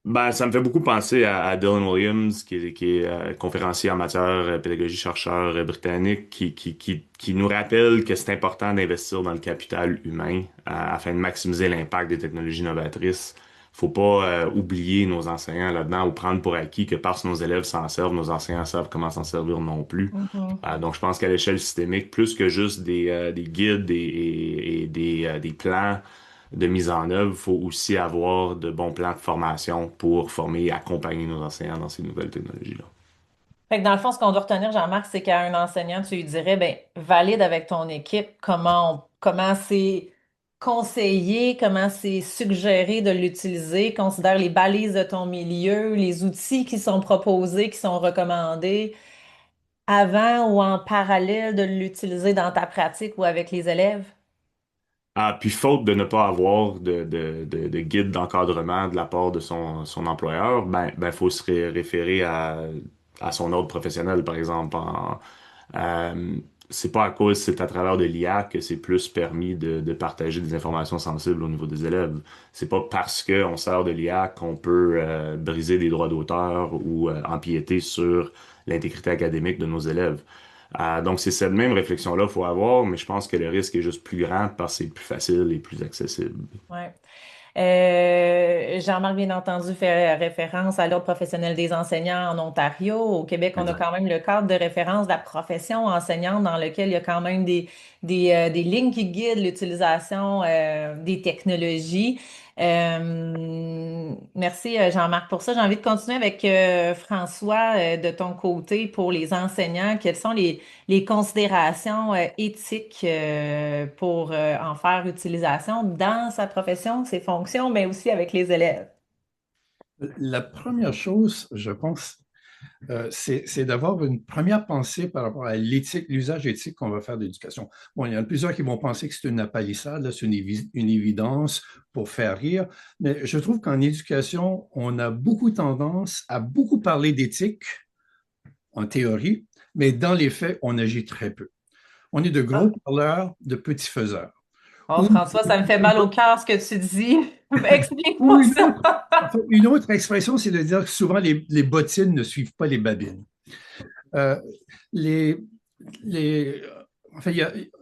Speaker 8: ben, ça me fait beaucoup penser à Dylan Williams, qui est conférencier en matière pédagogie chercheur britannique, qui nous rappelle que c'est important d'investir dans le capital humain afin de maximiser l'impact des technologies novatrices. Faut pas oublier nos enseignants là-dedans ou prendre pour acquis que parce que nos élèves s'en servent, nos enseignants savent comment s'en servir non plus.
Speaker 1: Mhm.
Speaker 8: Donc, je pense qu'à l'échelle systémique, plus que juste des guides et des plans de mise en œuvre, il faut aussi avoir de bons plans de formation pour former et accompagner nos enseignants dans ces nouvelles technologies-là.
Speaker 1: Fait que dans le fond, ce qu'on doit retenir, Jean-Marc, c'est qu'à un enseignant, tu lui dirais, ben, valide avec ton équipe comment c'est conseillé, comment c'est suggéré de l'utiliser, considère les balises de ton milieu, les outils qui sont proposés, qui sont recommandés avant ou en parallèle de l'utiliser dans ta pratique ou avec les élèves.
Speaker 8: Puis faute de ne pas avoir de guide d'encadrement de la part de son employeur, faut se référer à son ordre professionnel, par exemple. Euh, c'est pas à cause, c'est à travers de l'IA que c'est plus permis de partager des informations sensibles au niveau des élèves. C'est pas parce qu'on sert de l'IA qu'on peut briser des droits d'auteur ou empiéter sur l'intégrité académique de nos élèves. Donc, c'est cette même réflexion-là qu'il faut avoir, mais je pense que le risque est juste plus grand parce que c'est plus facile et plus accessible.
Speaker 1: Ouais. Jean-Marc, bien entendu, fait référence à l'Ordre professionnel des enseignants en Ontario. Au Québec, on a
Speaker 8: Exact.
Speaker 1: quand même le cadre de référence de la profession enseignante dans lequel il y a quand même des lignes qui guident l'utilisation des technologies. Merci, Jean-Marc, pour ça. J'ai envie de continuer avec François de ton côté pour les enseignants. Quelles sont les considérations éthiques pour en faire utilisation dans sa profession, ses fonctions, mais aussi avec les élèves?
Speaker 5: La première chose, je pense, c'est d'avoir une première pensée par rapport à l'éthique, l'usage éthique qu'on va faire de l'éducation. Bon, il y en a plusieurs qui vont penser que c'est une apalissade, là, c'est une évidence pour faire rire, mais je trouve qu'en éducation, on a beaucoup tendance à beaucoup parler d'éthique en théorie, mais dans les faits, on agit très peu. On est de gros parleurs, de petits faiseurs.
Speaker 1: Oh,
Speaker 5: Ou,
Speaker 1: François, ça me fait mal au cœur ce que tu dis.
Speaker 5: ou
Speaker 1: Explique-moi ça.
Speaker 5: une autre expression, c'est de dire que souvent les bottines ne suivent pas les babines. Euh, les, les, enfin,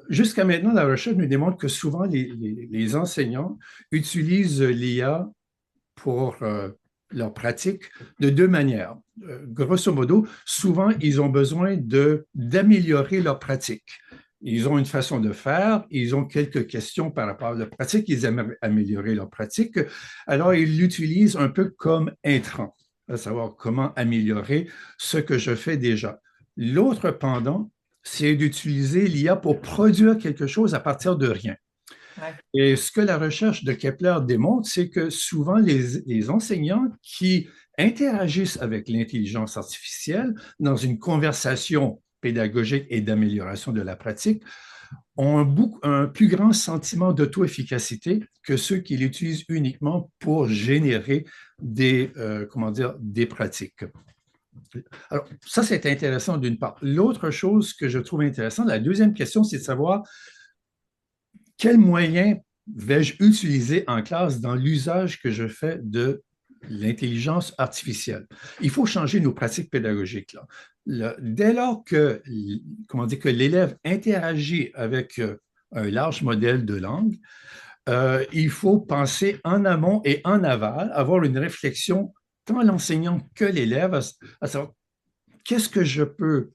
Speaker 5: jusqu'à maintenant, la recherche nous démontre que souvent les enseignants utilisent l'IA pour leur pratique de deux manières. Grosso modo, souvent, ils ont besoin d'améliorer leur pratique. Ils ont une façon de faire, ils ont quelques questions par rapport à leur pratique, ils aimeraient améliorer leur pratique. Alors, ils l'utilisent un peu comme intrant, à savoir comment améliorer ce que je fais déjà. L'autre pendant, c'est d'utiliser l'IA pour produire quelque chose à partir de rien.
Speaker 1: Ouais.
Speaker 5: Et ce que la recherche de Kepler démontre, c'est que souvent les enseignants qui interagissent avec l'intelligence artificielle dans une conversation pédagogique et d'amélioration de la pratique ont un plus grand sentiment d'auto-efficacité que ceux qui l'utilisent uniquement pour générer des pratiques. Alors, ça, c'est intéressant d'une part. L'autre chose que je trouve intéressante, la deuxième question, c'est de savoir quels moyens vais-je utiliser en classe dans l'usage que je fais de l'intelligence artificielle. Il faut changer nos pratiques pédagogiques. Dès lors que, que l'élève interagit avec un large modèle de langue, il faut penser en amont et en aval, avoir une réflexion tant l'enseignant que l'élève à savoir qu'est-ce que je peux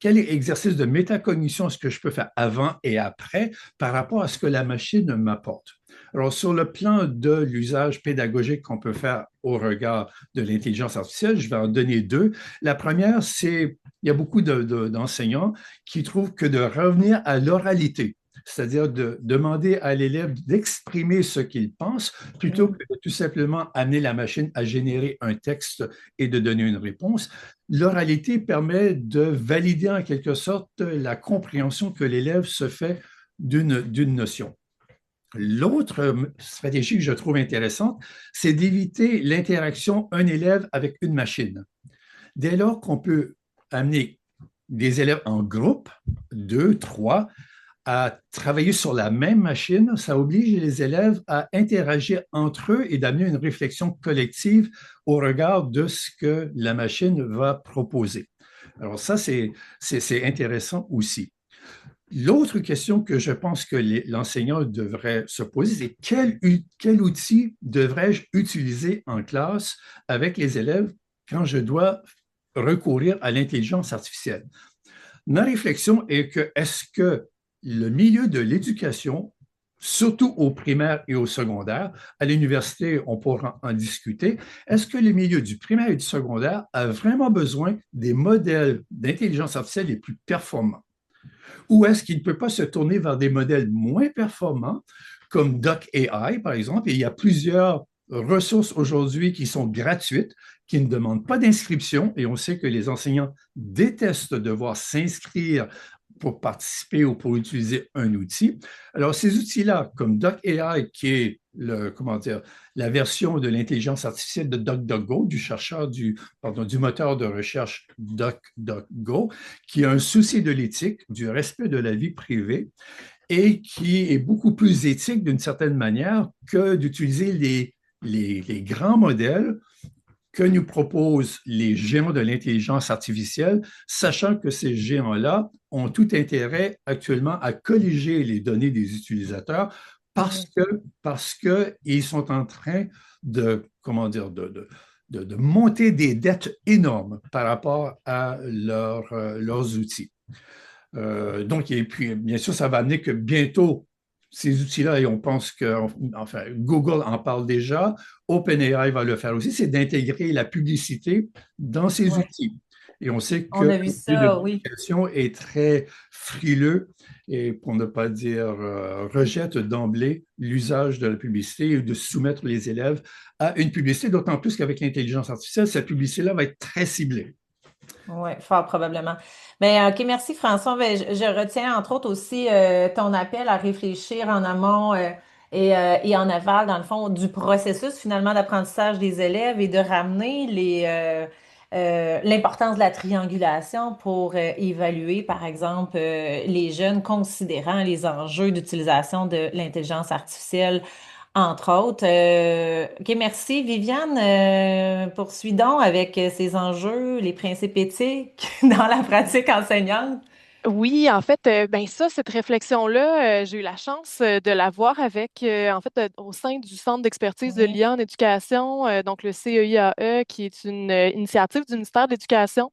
Speaker 5: quel exercice de métacognition est-ce que je peux faire avant et après par rapport à ce que la machine m'apporte? Alors, sur le plan de l'usage pédagogique qu'on peut faire au regard de l'intelligence artificielle, je vais en donner deux. La première, c'est, il y a beaucoup d'enseignants qui trouvent que de revenir à l'oralité, c'est-à-dire de demander à l'élève d'exprimer ce qu'il pense plutôt que de tout simplement amener la machine à générer un texte et de donner une réponse. L'oralité permet de valider en quelque sorte la compréhension que l'élève se fait d'une notion. L'autre stratégie que je trouve intéressante, c'est d'éviter l'interaction un élève avec une machine. Dès lors qu'on peut amener des élèves en groupe, 2, 3, à travailler sur la même machine, ça oblige les élèves à interagir entre eux et d'amener une réflexion collective au regard de ce que la machine va proposer. Alors ça, c'est intéressant aussi. L'autre question que je pense que l'enseignant devrait se poser, c'est quel outil devrais-je utiliser en classe avec les élèves quand je dois recourir à l'intelligence artificielle? Ma réflexion est que est-ce que le milieu de l'éducation, surtout au primaire et au secondaire, à l'université, on pourra en discuter, est-ce que le milieu du primaire et du secondaire a vraiment besoin des modèles d'intelligence artificielle les plus performants? Ou est-ce qu'il ne peut pas se tourner vers des modèles moins performants, comme DocAI, par exemple? Et il y a plusieurs ressources aujourd'hui qui sont gratuites, qui ne demandent pas d'inscription, et on sait que les enseignants détestent devoir s'inscrire pour participer ou pour utiliser un outil. Alors, ces outils-là, comme DocAI, qui est la version de l'intelligence artificielle de DuckDuckGo, du moteur de recherche DuckDuckGo, qui a un souci de l'éthique, du respect de la vie privée, et qui est beaucoup plus éthique d'une certaine manière que d'utiliser les grands modèles que nous proposent les géants de l'intelligence artificielle, sachant que ces géants-là ont tout intérêt actuellement à colliger les données des utilisateurs parce qu'ils sont en train de monter des dettes énormes par rapport à leurs outils. Donc, et puis, bien sûr, ça va amener que bientôt, ces outils-là, et on pense enfin, Google en parle déjà, OpenAI va le faire aussi, c'est d'intégrer la publicité dans ces outils. Et on sait que
Speaker 1: a vu ça, oui.
Speaker 5: l'éducation est très frileux et, pour ne pas dire, rejette d'emblée l'usage de la publicité et de soumettre les élèves à une publicité, d'autant plus qu'avec l'intelligence artificielle, cette publicité-là va être très ciblée.
Speaker 1: Oui, fort probablement. Mais OK, merci François. Ben, je retiens entre autres aussi ton appel à réfléchir en amont et en aval, dans le fond, du processus finalement d'apprentissage des élèves et de ramener l'importance de la triangulation pour évaluer, par exemple, les jeunes considérant les enjeux d'utilisation de l'intelligence artificielle entre autres. OK, merci. Viviane, poursuis donc avec ces enjeux, les principes éthiques dans la pratique enseignante.
Speaker 7: Oui, en fait, ben ça, cette réflexion-là, j'ai eu la chance de la voir avec, en fait, au sein du Centre d'expertise de
Speaker 1: Oui.
Speaker 7: l'IA en éducation, donc le CEIAE, qui est une initiative du ministère de l'Éducation,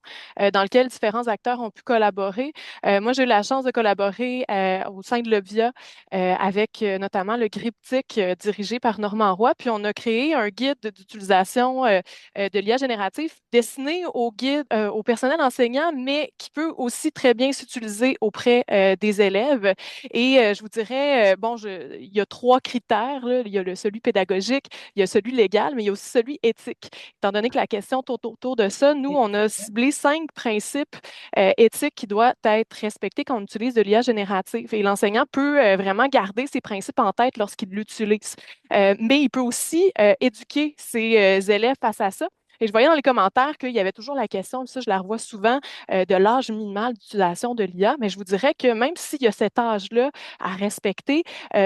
Speaker 7: dans lequel différents acteurs ont pu collaborer. Moi, j'ai eu la chance de collaborer au sein de l'OBVIA avec notamment le Griptyque dirigé par Normand Roy, puis on a créé un guide d'utilisation de l'IA générative destiné au personnel enseignant, mais qui peut aussi très bien s'utiliser auprès des élèves. Et je vous dirais, bon, il y a trois critères, là. Il y a celui pédagogique, il y a celui légal, mais il y a aussi celui éthique. Étant donné que la question tourne autour de ça, nous, on a ciblé 5 principes éthiques qui doivent être respectés quand on utilise de l'IA générative. Et l'enseignant peut vraiment garder ces principes en tête lorsqu'il l'utilise. Mais il peut aussi éduquer ses élèves face à ça. Et je voyais dans les commentaires qu'il y avait toujours la question, ça je la revois souvent, de l'âge minimal d'utilisation de l'IA, mais je vous dirais que même s'il y a cet âge-là à respecter,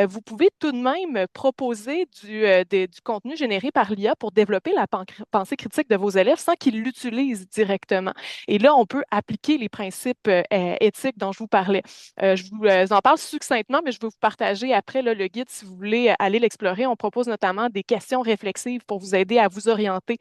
Speaker 7: vous pouvez tout de même proposer du contenu généré par l'IA pour développer la pensée critique de vos élèves sans qu'ils l'utilisent directement. Et là, on peut appliquer les principes éthiques dont je vous parlais. Je vous en parle succinctement, mais je vais vous partager après là, le guide si vous voulez aller l'explorer. On propose notamment des questions réflexives pour vous aider à vous orienter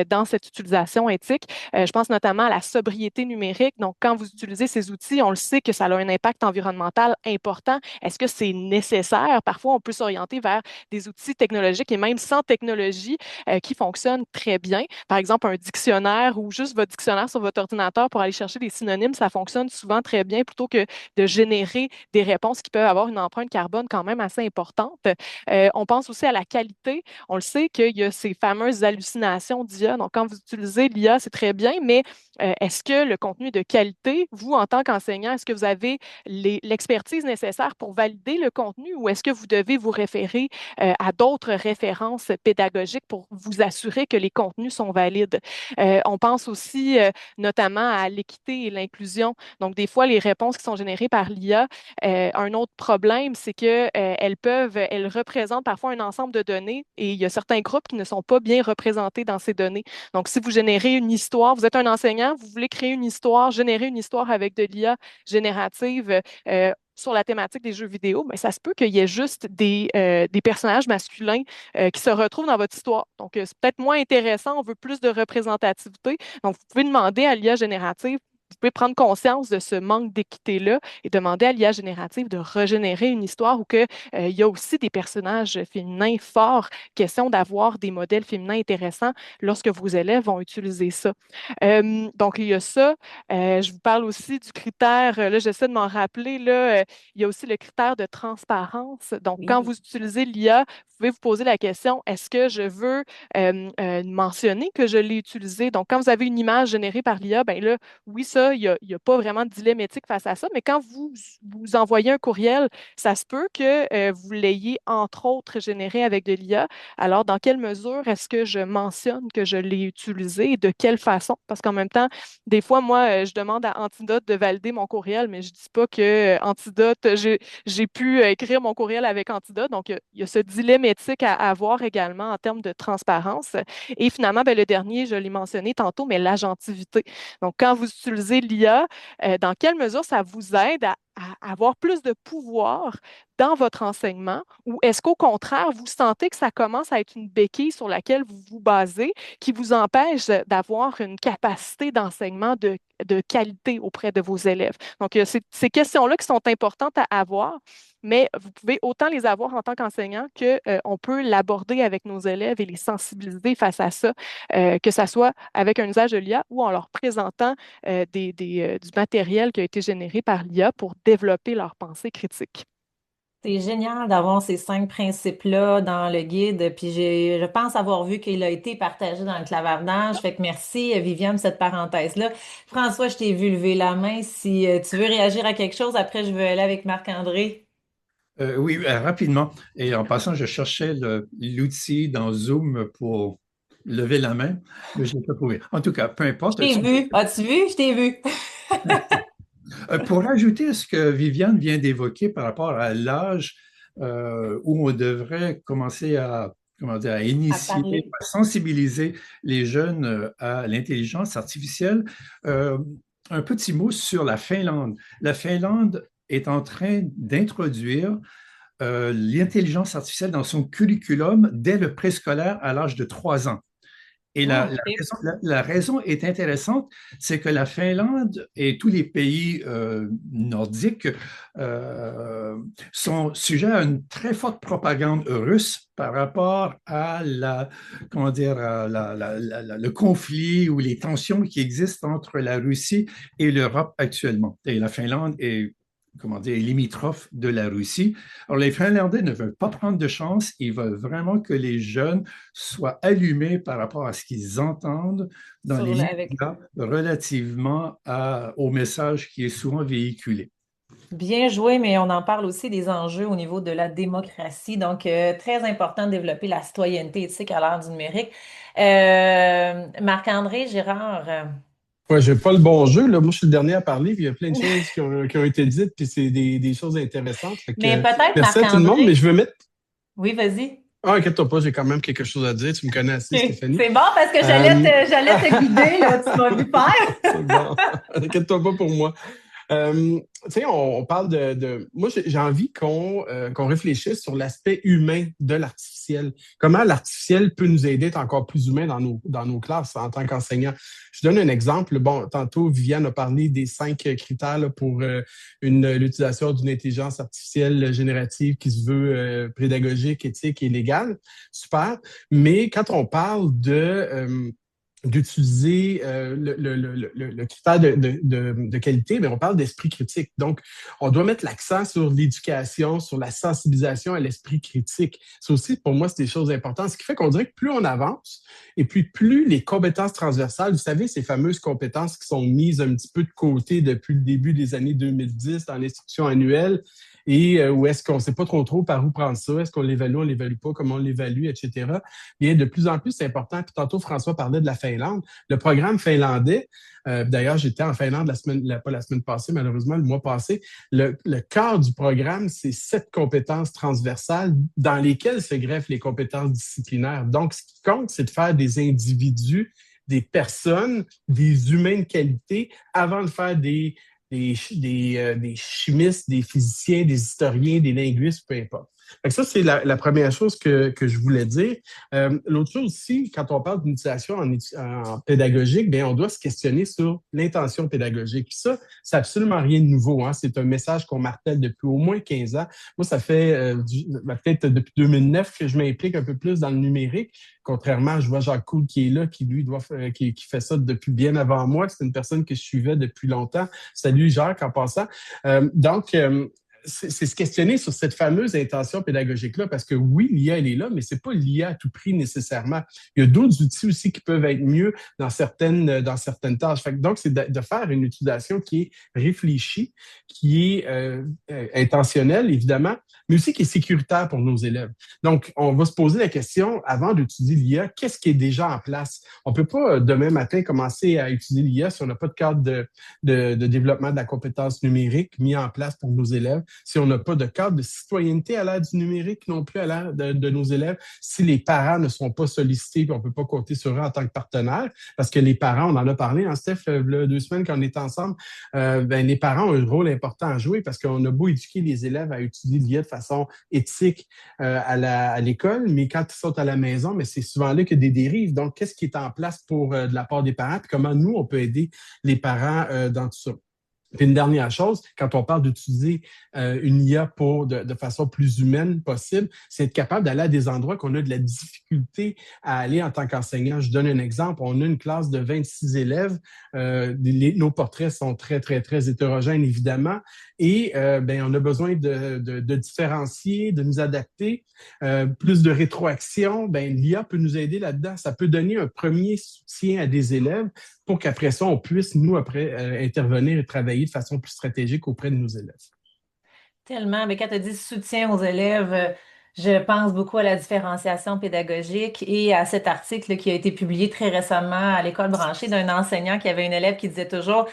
Speaker 7: dans cette utilisation éthique. Je pense notamment à la sobriété numérique. Donc, quand vous utilisez ces outils, on le sait que ça a un impact environnemental important. Est-ce que c'est nécessaire? Parfois, on peut s'orienter vers des outils technologiques et même sans technologie qui fonctionnent très bien. Par exemple, un dictionnaire ou juste votre dictionnaire sur votre ordinateur pour aller chercher des synonymes, ça fonctionne souvent très bien plutôt que de générer des réponses qui peuvent avoir une empreinte carbone quand même assez importante. On pense aussi à la qualité. On le sait qu'il y a ces fameuses hallucinations d'IA. Donc, quand vous utilisez l'IA, c'est très bien, mais est-ce que le contenu est de qualité? Vous, en tant qu'enseignant, est-ce que vous avez l'expertise nécessaire pour valider le contenu ou est-ce que vous devez vous référer à d'autres références pédagogiques pour vous assurer que les contenus sont valides? On pense aussi notamment à l'équité et l'inclusion. Donc, des fois, les réponses qui sont générées par l'IA, un autre problème, c'est que elles représentent parfois un ensemble de données et il y a certains groupes qui ne sont pas bien représentés dans ces données. Donc, si vous générez une histoire, vous êtes un enseignant, vous voulez créer une histoire, générer une histoire avec de l'IA générative, sur la thématique des jeux vidéo, mais ça se peut qu'il y ait juste des personnages masculins qui se retrouvent dans votre histoire. Donc, c'est peut-être moins intéressant, on veut plus de représentativité. Donc, vous pouvez demander à l'IA générative, vous pouvez prendre conscience de ce manque d'équité-là et demander à l'IA générative de régénérer une histoire où il y a aussi des personnages féminins forts. Question d'avoir des modèles féminins intéressants lorsque vos élèves vont utiliser ça. Donc, il y a ça. Je vous parle aussi du critère, là, j'essaie de m'en rappeler, là, il y a aussi le critère de transparence. Donc, quand
Speaker 1: Oui.
Speaker 7: vous utilisez l'IA, vous pouvez vous poser la question, est-ce que je veux mentionner que je l'ai utilisé? Donc, quand vous avez une image générée par l'IA, ben là, oui, ça, il y a pas vraiment de dilemme éthique face à ça, mais quand vous envoyez un courriel, ça se peut que vous l'ayez, entre autres, généré avec de l'IA. Alors, dans quelle mesure est-ce que je mentionne que je l'ai utilisé et de quelle façon? Parce qu'en même temps, des fois, moi, je demande à Antidote de valider mon courriel, mais je ne dis pas que Antidote, j'ai pu écrire mon courriel avec Antidote. Donc, il y a ce dilemme éthique à avoir également en termes de transparence. Et finalement, ben, le dernier, je l'ai mentionné tantôt, mais l'agentivité. Donc, quand vous utilisez l'IA, dans quelle mesure ça vous aide à avoir plus de pouvoir dans votre enseignement ou est-ce qu'au contraire, vous sentez que ça commence à être une béquille sur laquelle vous vous basez qui vous empêche d'avoir une capacité d'enseignement de qualité auprès de vos élèves? Donc, ces questions-là qui sont importantes à avoir, mais vous pouvez autant les avoir en tant qu'enseignant que, on peut l'aborder avec nos élèves et les sensibiliser face à ça, que ça soit avec un usage de l'IA ou en leur présentant du matériel qui a été généré par l'IA pour développer leur pensée critique.
Speaker 1: C'est génial d'avoir ces 5 principes-là dans le guide. Puis je pense avoir vu qu'il a été partagé dans le clavardage. Fait que merci, Viviane, pour cette parenthèse-là. François, je t'ai vu lever la main. Si tu veux réagir à quelque chose, après, je veux aller avec Marc-André.
Speaker 5: Oui, rapidement. Et en passant, je cherchais l'outil dans Zoom pour lever la main, mais je ne l'ai pas trouvé. En tout cas, peu
Speaker 1: Je
Speaker 5: importe.
Speaker 1: t'ai vu. As-tu vu? Je t'ai vu.
Speaker 5: Pour ajouter à ce que Viviane vient d'évoquer par rapport à l'âge où on devrait commencer à, comment dire, à
Speaker 1: À
Speaker 5: initier,
Speaker 1: parler.
Speaker 5: à sensibiliser les jeunes à l'intelligence artificielle, un petit mot sur la Finlande. La Finlande est en train d'introduire l'intelligence artificielle dans son curriculum dès le préscolaire à l'âge de 3 ans. Et
Speaker 1: Ah, OK.
Speaker 5: la raison est intéressante, c'est que la Finlande et tous les pays nordiques euh, sont sujets à une très forte propagande russe par rapport à comment dire, le conflit ou les tensions qui existent entre la Russie et l'Europe actuellement. Et la Finlande est comment dire, limitrophe de la Russie. Alors, les Finlandais ne veulent pas prendre de chance, ils veulent vraiment que les jeunes soient allumés par rapport à ce qu'ils entendent dans les
Speaker 1: Avec
Speaker 5: médias relativement au message qui est souvent véhiculé.
Speaker 1: bien joué, mais on en parle aussi des enjeux au niveau de la démocratie. Donc, très important de développer la citoyenneté éthique à l'ère du numérique. Marc-André Girard,
Speaker 6: Ouais, j'ai pas le bon jeu, là. Moi, je suis le dernier à parler, puis il y a plein de choses qui ont été dites, puis c'est des choses intéressantes. Fait que,
Speaker 1: mais peut-être
Speaker 6: merci à tout le monde, mais je
Speaker 1: Marc-André.
Speaker 6: veux mettre.
Speaker 1: Oui, vas-y.
Speaker 6: Ah, inquiète-toi pas, j'ai quand même quelque chose à dire. Tu me connais assez, Stéphanie.
Speaker 1: C'est bon parce que j'allais te guider, là, tu m'as vu faire.
Speaker 6: C'est bon. Inquiète-toi pas pour moi. Tu sais, on parle moi, j'ai envie qu'on réfléchisse sur l'aspect humain de l'artificiel. Comment l'artificiel peut nous aider à être encore plus humains dans nos classes en tant qu'enseignants. Je donne un exemple. Bon, tantôt, Viviane a parlé des 5 critères là, pour l'utilisation d'une intelligence artificielle générative qui se veut pédagogique, éthique et légale. Super. Mais quand on parle d'utiliser le critère de qualité, mais on parle d'esprit critique. Donc, on doit mettre l'accent sur l'éducation, sur la sensibilisation à l'esprit critique. Ça aussi, pour moi, c'est des choses importantes. Ce qui fait qu'on dirait que plus on avance, et puis plus les compétences transversales, vous savez, ces fameuses compétences qui sont mises un petit peu de côté depuis le début des années 2010 dans l'instruction annuelle, et où est-ce qu'on ne sait pas trop par où prendre ça, est-ce qu'on l'évalue, on ne l'évalue pas, comment on l'évalue, etc. Bien, de plus en plus, c'est important. Puis tantôt, François parlait de la Finlande. Le programme finlandais, d'ailleurs, j'étais en Finlande pas la semaine passée, malheureusement, le mois passé. Le cœur du programme, c'est 7 compétences transversales dans lesquelles se greffent les compétences disciplinaires. Donc, ce qui compte, c'est de faire des individus, des personnes, des humains de qualité avant de faire des chimistes, des physiciens, des historiens, des linguistes, peu importe. Fait que ça, c'est la première chose que je voulais dire. L'autre chose aussi, quand on parle d'utilisation en pédagogique, bien, on doit se questionner sur l'intention pédagogique. Puis ça, c'est absolument rien de nouveau. Hein. C'est un message qu'on martèle depuis au moins 15 ans. Moi, ça fait peut-être depuis 2009 que je m'implique un peu plus dans le numérique. Contrairement, je vois Jacques Coul qui est là, qui lui qui fait ça depuis bien avant moi. C'est une personne que je suivais depuis longtemps. Salut Jacques en passant. Donc, c'est se questionner sur cette fameuse intention pédagogique-là, parce que oui, l'IA, elle est là, mais c'est pas l'IA à tout prix nécessairement. Il y a d'autres outils aussi qui peuvent être mieux dans certaines tâches. Donc, c'est de faire une utilisation qui est réfléchie, qui est intentionnelle, évidemment, mais aussi qui est sécuritaire pour nos élèves. Donc, on va se poser la question, avant d'utiliser l'IA, qu'est-ce qui est déjà en place? On peut pas, demain matin, commencer à utiliser l'IA si on n'a pas de cadre de développement de la compétence numérique mis en place pour nos élèves, si on n'a pas de cadre de citoyenneté à l'ère du numérique non plus à l'ère de nos élèves, si les parents ne sont pas sollicités, puis on ne peut pas compter sur eux en tant que partenaires, parce que les parents, on en a parlé, hein, Steph, il y a 2 semaines quand on était ensemble, les parents ont un rôle important à jouer parce qu'on a beau éduquer les élèves à utiliser l'IA de façon éthique à l'école, mais quand ils sont à la maison, mais c'est souvent là qu'il y a des dérives. Donc, qu'est-ce qui est en place de la part des parents, puis comment nous, on peut aider les parents dans tout ça? Puis une dernière chose, quand on parle d'utiliser une IA de façon plus humaine possible, c'est être capable d'aller à des endroits qu'on a de la difficulté à aller en tant qu'enseignant. Je donne un exemple. On a une classe de 26 élèves. Nos portraits sont très, très, très hétérogènes, évidemment. Et on a besoin de différencier, de nous adapter. Plus de rétroaction, l'IA peut nous aider là-dedans. Ça peut donner un premier soutien à des élèves pour qu'après ça, on puisse, nous, après, intervenir et travailler de façon plus stratégique auprès de nos élèves.
Speaker 1: Tellement. Mais quand tu as dit soutien aux élèves, je pense beaucoup à la différenciation pédagogique et à cet article qui a été publié très récemment à l'école branchée d'un enseignant qui avait une élève qui disait toujours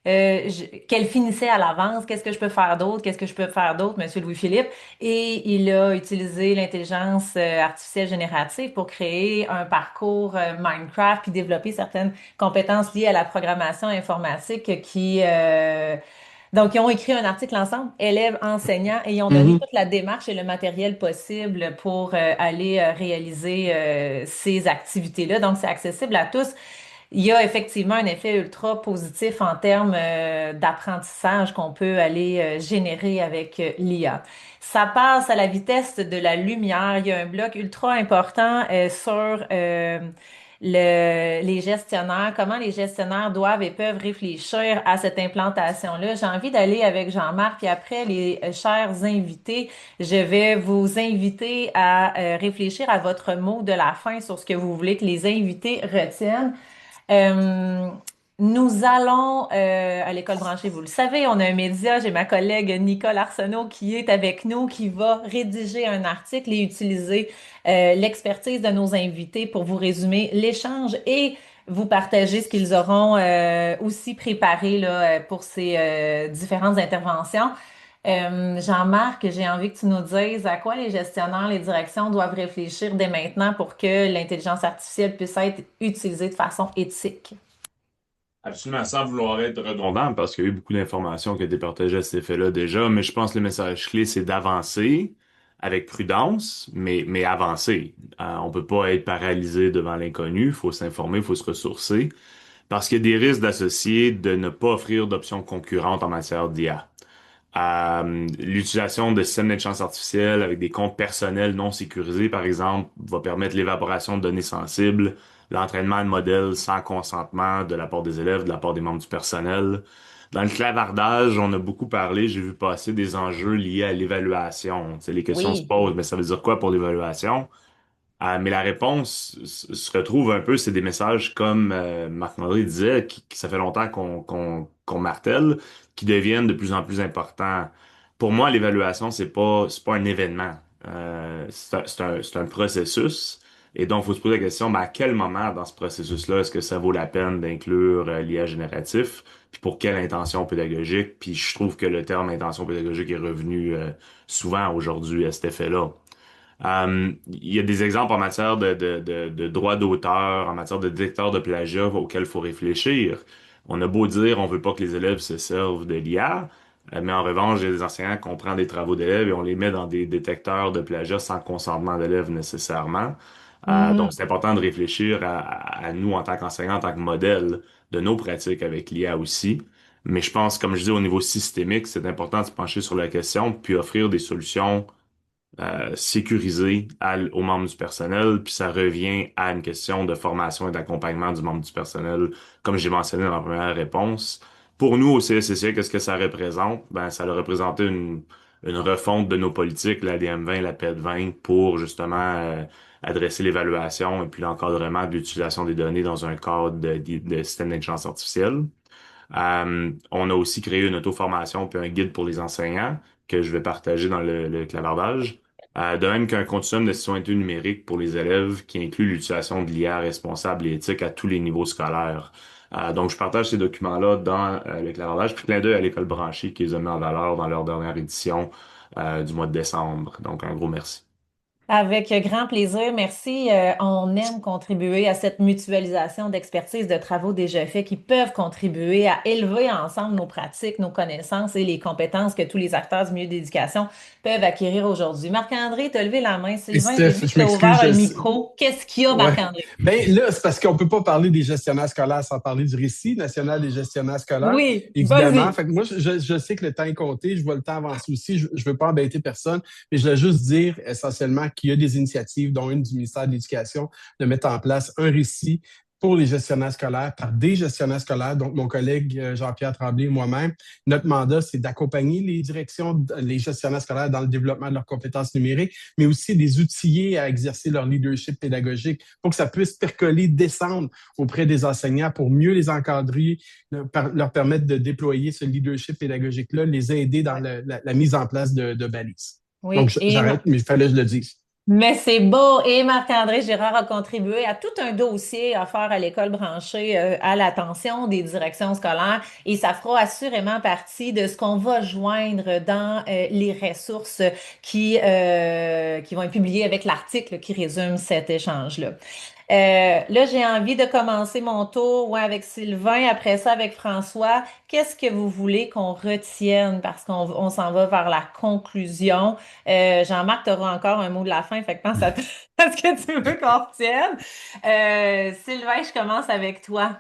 Speaker 1: qu'elle finissait à l'avance. Qu'est-ce que je peux faire d'autre? Qu'est-ce que je peux faire d'autre, Monsieur Louis-Philippe? Et il a utilisé l'intelligence artificielle générative pour créer un parcours Minecraft puis développer certaines compétences liées à la programmation informatique donc, ils ont écrit un article ensemble, élèves, enseignants, et ils ont donné toute la démarche et le matériel possible pour aller réaliser ces activités-là. Donc, c'est accessible à tous. Il y a effectivement un effet ultra positif en termes d'apprentissage qu'on peut aller générer avec l'IA. Ça passe à la vitesse de la lumière. Il y a un bloc ultra important sur les gestionnaires, comment les gestionnaires doivent et peuvent réfléchir à cette implantation-là. J'ai envie d'aller avec Jean-Marc, puis après, les chers invités, je vais vous inviter à réfléchir à votre mot de la fin sur ce que vous voulez que les invités retiennent. Euh, Nous allons à l'école branchée, vous le savez, on a un média, j'ai ma collègue Nicole Arsenault qui est avec nous, qui va rédiger un article et utiliser l'expertise de nos invités pour vous résumer l'échange et vous partager ce qu'ils auront aussi préparé là, pour ces différentes interventions. Jean-Marc, j'ai envie que tu nous dises à quoi les gestionnaires, les directions doivent réfléchir dès maintenant pour que l'intelligence artificielle puisse être utilisée de façon éthique.
Speaker 8: Absolument, sans vouloir être redondant, parce qu'il y a eu beaucoup d'informations qui ont été partagées à cet effet-là déjà, mais je pense que le message clé, c'est d'avancer avec prudence, mais avancer. On peut pas être paralysé devant l'inconnu, il faut s'informer, il faut se ressourcer, parce qu'il y a des risques d'associer de ne pas offrir d'options concurrentes en matière d'IA. L'utilisation de systèmes d'intelligence artificielle avec des comptes personnels non sécurisés, par exemple, va permettre l'évaporation de données sensibles, l'entraînement de modèles sans consentement de la part des élèves, de la part des membres du personnel. Dans le clavardage, on a beaucoup parlé, j'ai vu passer des enjeux liés à l'évaluation. Tu sais, les questions se
Speaker 1: Oui.
Speaker 8: posent, mais ça veut dire quoi pour l'évaluation? Mais la réponse se retrouve un peu, c'est des messages comme Marc-André disait, ça fait longtemps qu'on martèle, qui deviennent de plus en plus importants. Pour moi, l'évaluation, c'est pas un événement. C'est un processus. Et donc, il faut se poser la question, à quel moment dans ce processus-là, est-ce que ça vaut la peine d'inclure l'IA génératif? Puis pour quelle intention pédagogique? Puis je trouve que le terme intention pédagogique est revenu souvent aujourd'hui à cet effet-là. Il y a des exemples en matière de droit d'auteur, en matière de détecteur de plagiat auxquels il faut réfléchir. On a beau dire on veut pas que les élèves se servent de l'IA, mais en revanche, il y a des enseignants qui prend des travaux d'élèves et on les met dans des détecteurs de plagiat sans consentement d'élèves nécessairement. Donc, c'est important de réfléchir à nous en tant qu'enseignants, en tant que modèle de nos pratiques avec l'IA aussi. Mais je pense, comme je dis, au niveau systémique, c'est important de se pencher sur la question puis offrir des solutions sécurisé aux membres du personnel, puis ça revient à une question de formation et d'accompagnement du membre du personnel, comme j'ai mentionné dans ma première réponse. Pour nous, au CSCC, qu'est-ce que ça représente? Ben, ça a représenté une refonte de nos politiques, la DM20, la PED20, pour justement adresser l'évaluation et puis l'encadrement de l'utilisation des données dans un cadre de système d'intelligence artificielle. On a aussi créé une auto-formation puis un guide pour les enseignants que je vais partager dans le clavardage. De même qu'un continuum de citoyenneté numérique pour les élèves qui inclut l'utilisation de l'IA responsable et éthique à tous les niveaux scolaires. Donc, je partage ces documents-là dans le clavardage, puis clin d'œil à l'école branchée qui les a mis en valeur dans leur dernière édition du mois de décembre. Donc, un gros merci.
Speaker 1: Avec grand plaisir, merci. On aime contribuer à cette mutualisation d'expertise, de travaux déjà faits qui peuvent contribuer à élever ensemble nos pratiques, nos connaissances et les compétences que tous les acteurs du milieu d'éducation peuvent acquérir aujourd'hui. Marc-André, tu as levé la main. Sylvain, j'ai vu que tu as ouvert le micro. Qu'est-ce qu'il y a,
Speaker 6: Ouais.
Speaker 1: Marc-André?
Speaker 6: Ben là, c'est parce qu'on ne peut pas parler des gestionnaires scolaires sans parler du récit national des gestionnaires scolaires.
Speaker 1: Oui,
Speaker 6: Évidemment.
Speaker 1: vas-y.
Speaker 6: Fait que moi, je sais que le temps est compté, je vois le temps avancer aussi. Je ne veux pas embêter personne, mais je voulais juste dire essentiellement qu'il y a des initiatives, dont une du ministère de l'Éducation, de mettre en place un récit pour les gestionnaires scolaires, par des gestionnaires scolaires, donc mon collègue Jean-Pierre Tremblay et moi-même. Notre mandat, c'est d'accompagner les directions, les gestionnaires scolaires dans le développement de leurs compétences numériques, mais aussi des outiller à exercer leur leadership pédagogique pour que ça puisse percoler, descendre auprès des enseignants pour mieux les encadrer, leur permettre de déployer ce leadership pédagogique-là, les aider dans la mise en place de balises.
Speaker 1: Oui,
Speaker 6: Donc, j'arrête, mais il fallait que je le dise.
Speaker 1: Mais c'est beau. Et Marc-André Girard a contribué à tout un dossier offert à l'école branchée à l'attention des directions scolaires et ça fera assurément partie de ce qu'on va joindre dans les ressources qui vont être publiées avec l'article qui résume cet échange-là. Là, j'ai envie de commencer mon tour ouais, avec Sylvain, après ça avec François. Qu'est-ce que vous voulez qu'on retienne? Parce qu'on s'en va vers la conclusion. Jean-Marc, tu auras encore un mot de la fin, fait que pense à, à ce que tu veux qu'on retienne. Sylvain, je commence avec toi.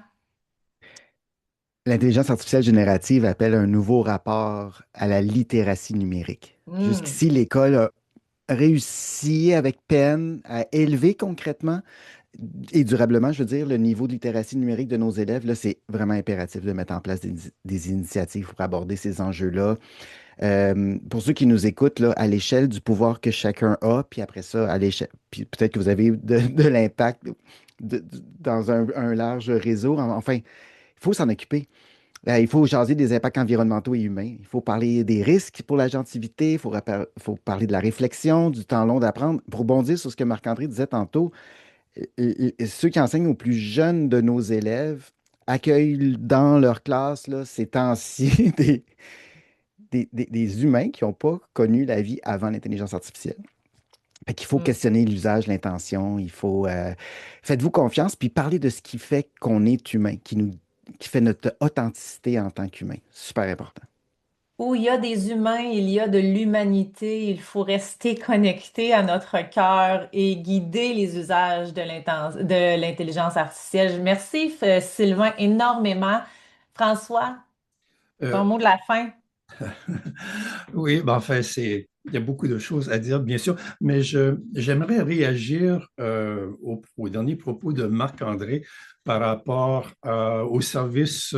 Speaker 9: L'intelligence artificielle générative appelle un nouveau rapport à la littératie numérique.
Speaker 1: Hmm.
Speaker 9: Jusqu'ici, l'école a réussi avec peine à élever concrètement et durablement, je veux dire, le niveau de littératie numérique de nos élèves. Là, c'est vraiment impératif de mettre en place des initiatives pour aborder ces enjeux-là. Pour ceux qui nous écoutent, là, à l'échelle du pouvoir que chacun a, puis après ça, à l'échelle, puis peut-être que vous avez eu de l'impact dans un large réseau. Enfin, il faut s'en occuper. Il faut jaser des impacts environnementaux et humains. Il faut parler des risques pour l'agentivité. Faut parler de la réflexion, du temps long d'apprendre. Pour rebondir sur ce que Marc-André disait tantôt, ceux qui enseignent aux plus jeunes de nos élèves accueillent dans leur classe, là, ces temps-ci, des humains qui n'ont pas connu la vie avant l'intelligence artificielle. Fait qu'il faut
Speaker 1: Hmm.
Speaker 9: questionner l'usage, l'intention, il faut faites-vous confiance, puis parler de ce qui fait qu'on est humain, qui fait notre authenticité en tant qu'humain. Super important.
Speaker 1: Où il y a des humains, il y a de l'humanité. Il faut rester connecté à notre cœur et guider les usages de l'intelligence artificielle. Merci, Sylvain, énormément. François, ton
Speaker 5: Euh,
Speaker 1: mot de la fin?
Speaker 5: oui, ben, enfin, il y a beaucoup de choses à dire, bien sûr, mais j'aimerais réagir au dernier propos de Marc-André par rapport aux services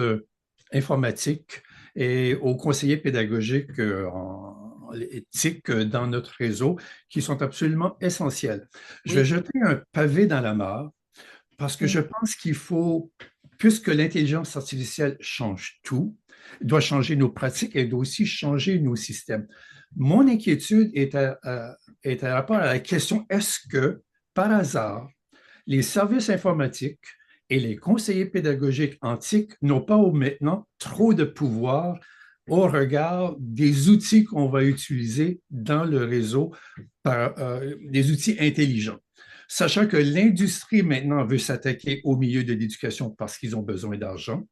Speaker 5: informatiques et aux conseillers pédagogiques en éthique dans notre réseau qui sont absolument essentiels. Je vais
Speaker 1: Oui.
Speaker 5: jeter un pavé dans la mare parce que je pense qu'il faut, puisque l'intelligence artificielle change tout, elle doit changer nos pratiques, elle doit aussi changer nos systèmes. Mon inquiétude est à rapport à la question, est-ce que, par hasard, les services informatiques et les conseillers pédagogiques antiques n'ont pas maintenant trop de pouvoir au regard des outils qu'on va utiliser dans le réseau, des outils intelligents? Sachant que l'industrie maintenant veut s'attaquer au milieu de l'éducation parce qu'ils ont besoin d'argent,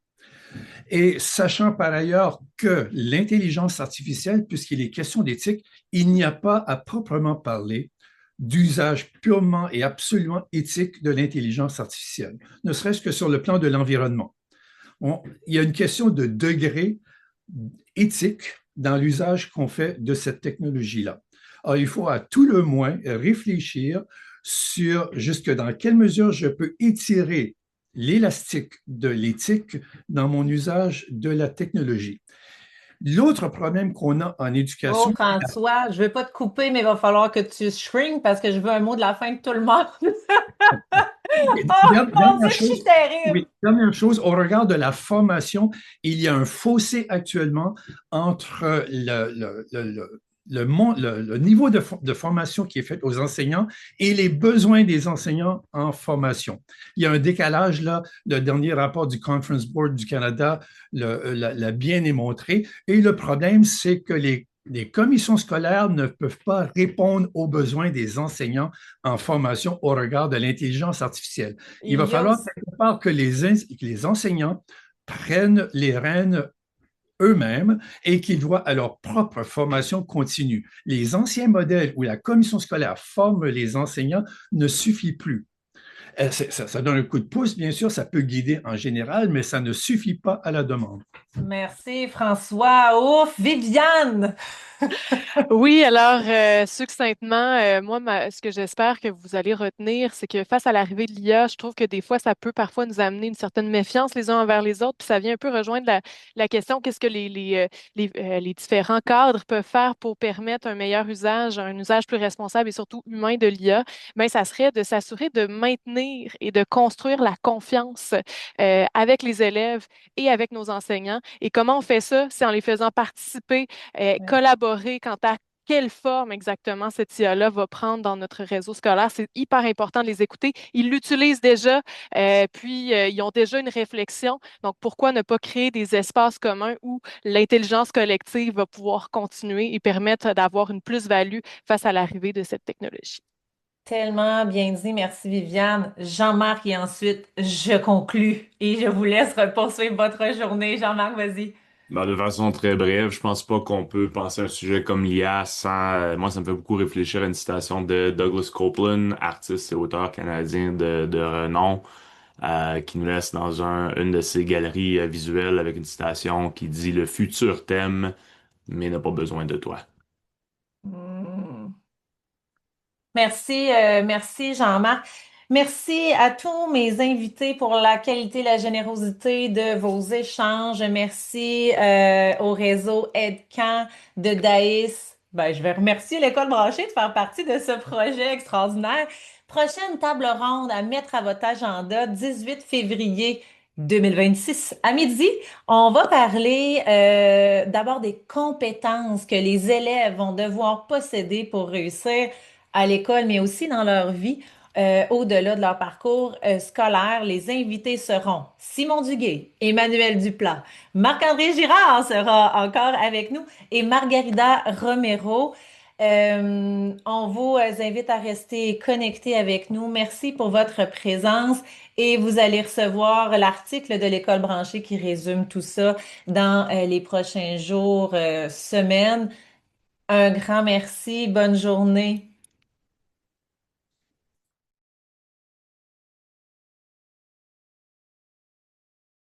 Speaker 5: et sachant par ailleurs que l'intelligence artificielle, puisqu'il est question d'éthique, il n'y a pas à proprement parler d'usage purement et absolument éthique de l'intelligence artificielle, ne serait-ce que sur le plan de l'environnement. Il y a une question de degré éthique dans l'usage qu'on fait de cette technologie-là. Alors, il faut à tout le moins réfléchir sur jusque dans quelle mesure je peux étirer l'élastique de l'éthique dans mon usage de la technologie. L'autre problème qu'on a en
Speaker 1: Oh,
Speaker 5: éducation,
Speaker 1: François, je ne vais pas te couper, mais il va falloir que tu shrink parce que je veux un mot de la fin de tout le monde. Oh, mon Dieu,
Speaker 5: dernière
Speaker 1: je suis
Speaker 5: chose,
Speaker 1: terrible.
Speaker 5: oui, dernière chose, au regard de la formation, il y a un fossé actuellement entre le niveau de formation qui est fait aux enseignants et les besoins des enseignants en formation. Il y a un décalage là, le dernier rapport du Conference Board du Canada l'a bien démontré. Et le problème, c'est que les commissions scolaires ne peuvent pas répondre aux besoins des enseignants en formation au regard de l'intelligence artificielle. Il
Speaker 1: Il
Speaker 5: va
Speaker 1: y a
Speaker 5: falloir
Speaker 1: aussi.
Speaker 5: quelque part que les enseignants prennent les rênes eux-mêmes et qu'ils voient à leur propre formation continue. Les anciens modèles où la commission scolaire forme les enseignants ne suffit plus. Ça donne un coup de pouce, bien sûr, ça peut guider en général, mais ça ne suffit pas à la demande.
Speaker 1: Merci, François. Ouf, Viviane.
Speaker 7: Oui, alors succinctement, moi, ce que j'espère que vous allez retenir, c'est que face à l'arrivée de l'IA, je trouve que des fois, ça peut parfois nous amener une certaine méfiance les uns envers les autres, puis ça vient un peu rejoindre la question, qu'est-ce que les différents cadres peuvent faire pour permettre un meilleur usage, un usage plus responsable et surtout humain de l'IA? Bien, ça serait de s'assurer de maintenir et de construire la confiance avec les élèves et avec nos enseignants. Et comment on fait ça? C'est en les faisant participer collaborer quant à quelle forme exactement cette IA-là va prendre dans notre réseau scolaire. C'est hyper important de les écouter. Ils l'utilisent déjà, puis ils ont déjà une réflexion. Donc, pourquoi ne pas créer des espaces communs où l'intelligence collective va pouvoir continuer et permettre d'avoir une plus-value face à l'arrivée de cette technologie?
Speaker 1: Tellement bien dit, merci Viviane. Jean-Marc et ensuite je conclus et je vous laisse poursuivre votre journée. Jean-Marc, vas-y.
Speaker 8: Ben, de façon très brève, je pense pas qu'on peut penser à un sujet comme l'IA sans... moi, ça me fait beaucoup réfléchir à une citation de Douglas Copeland, artiste et auteur canadien de renom, qui nous laisse dans une de ses galeries visuelles avec une citation qui dit: «Le futur t'aime, mais n'a pas besoin de toi.»
Speaker 1: Hmm. Merci, merci Jean-Marc. Merci à tous mes invités pour la qualité, la générosité de vos échanges. Merci au réseau EdCamp de Daïs. Ben, je vais remercier l'École branchée de faire partie de ce projet extraordinaire. Prochaine table ronde à mettre à votre agenda, 18 février 2026 à midi. On va parler d'abord des compétences que les élèves vont devoir posséder pour réussir à l'école, mais aussi dans leur vie, au-delà de leur parcours scolaire. Les invités seront Simon Duguay, Emmanuel Duplat, Marc-André Girard sera encore avec nous et Margarida Romero. On vous invite à rester connectés avec nous. Merci pour votre présence et vous allez recevoir l'article de l'École branchée qui résume tout ça dans les prochains jours, semaines. Un grand merci. Bonne journée.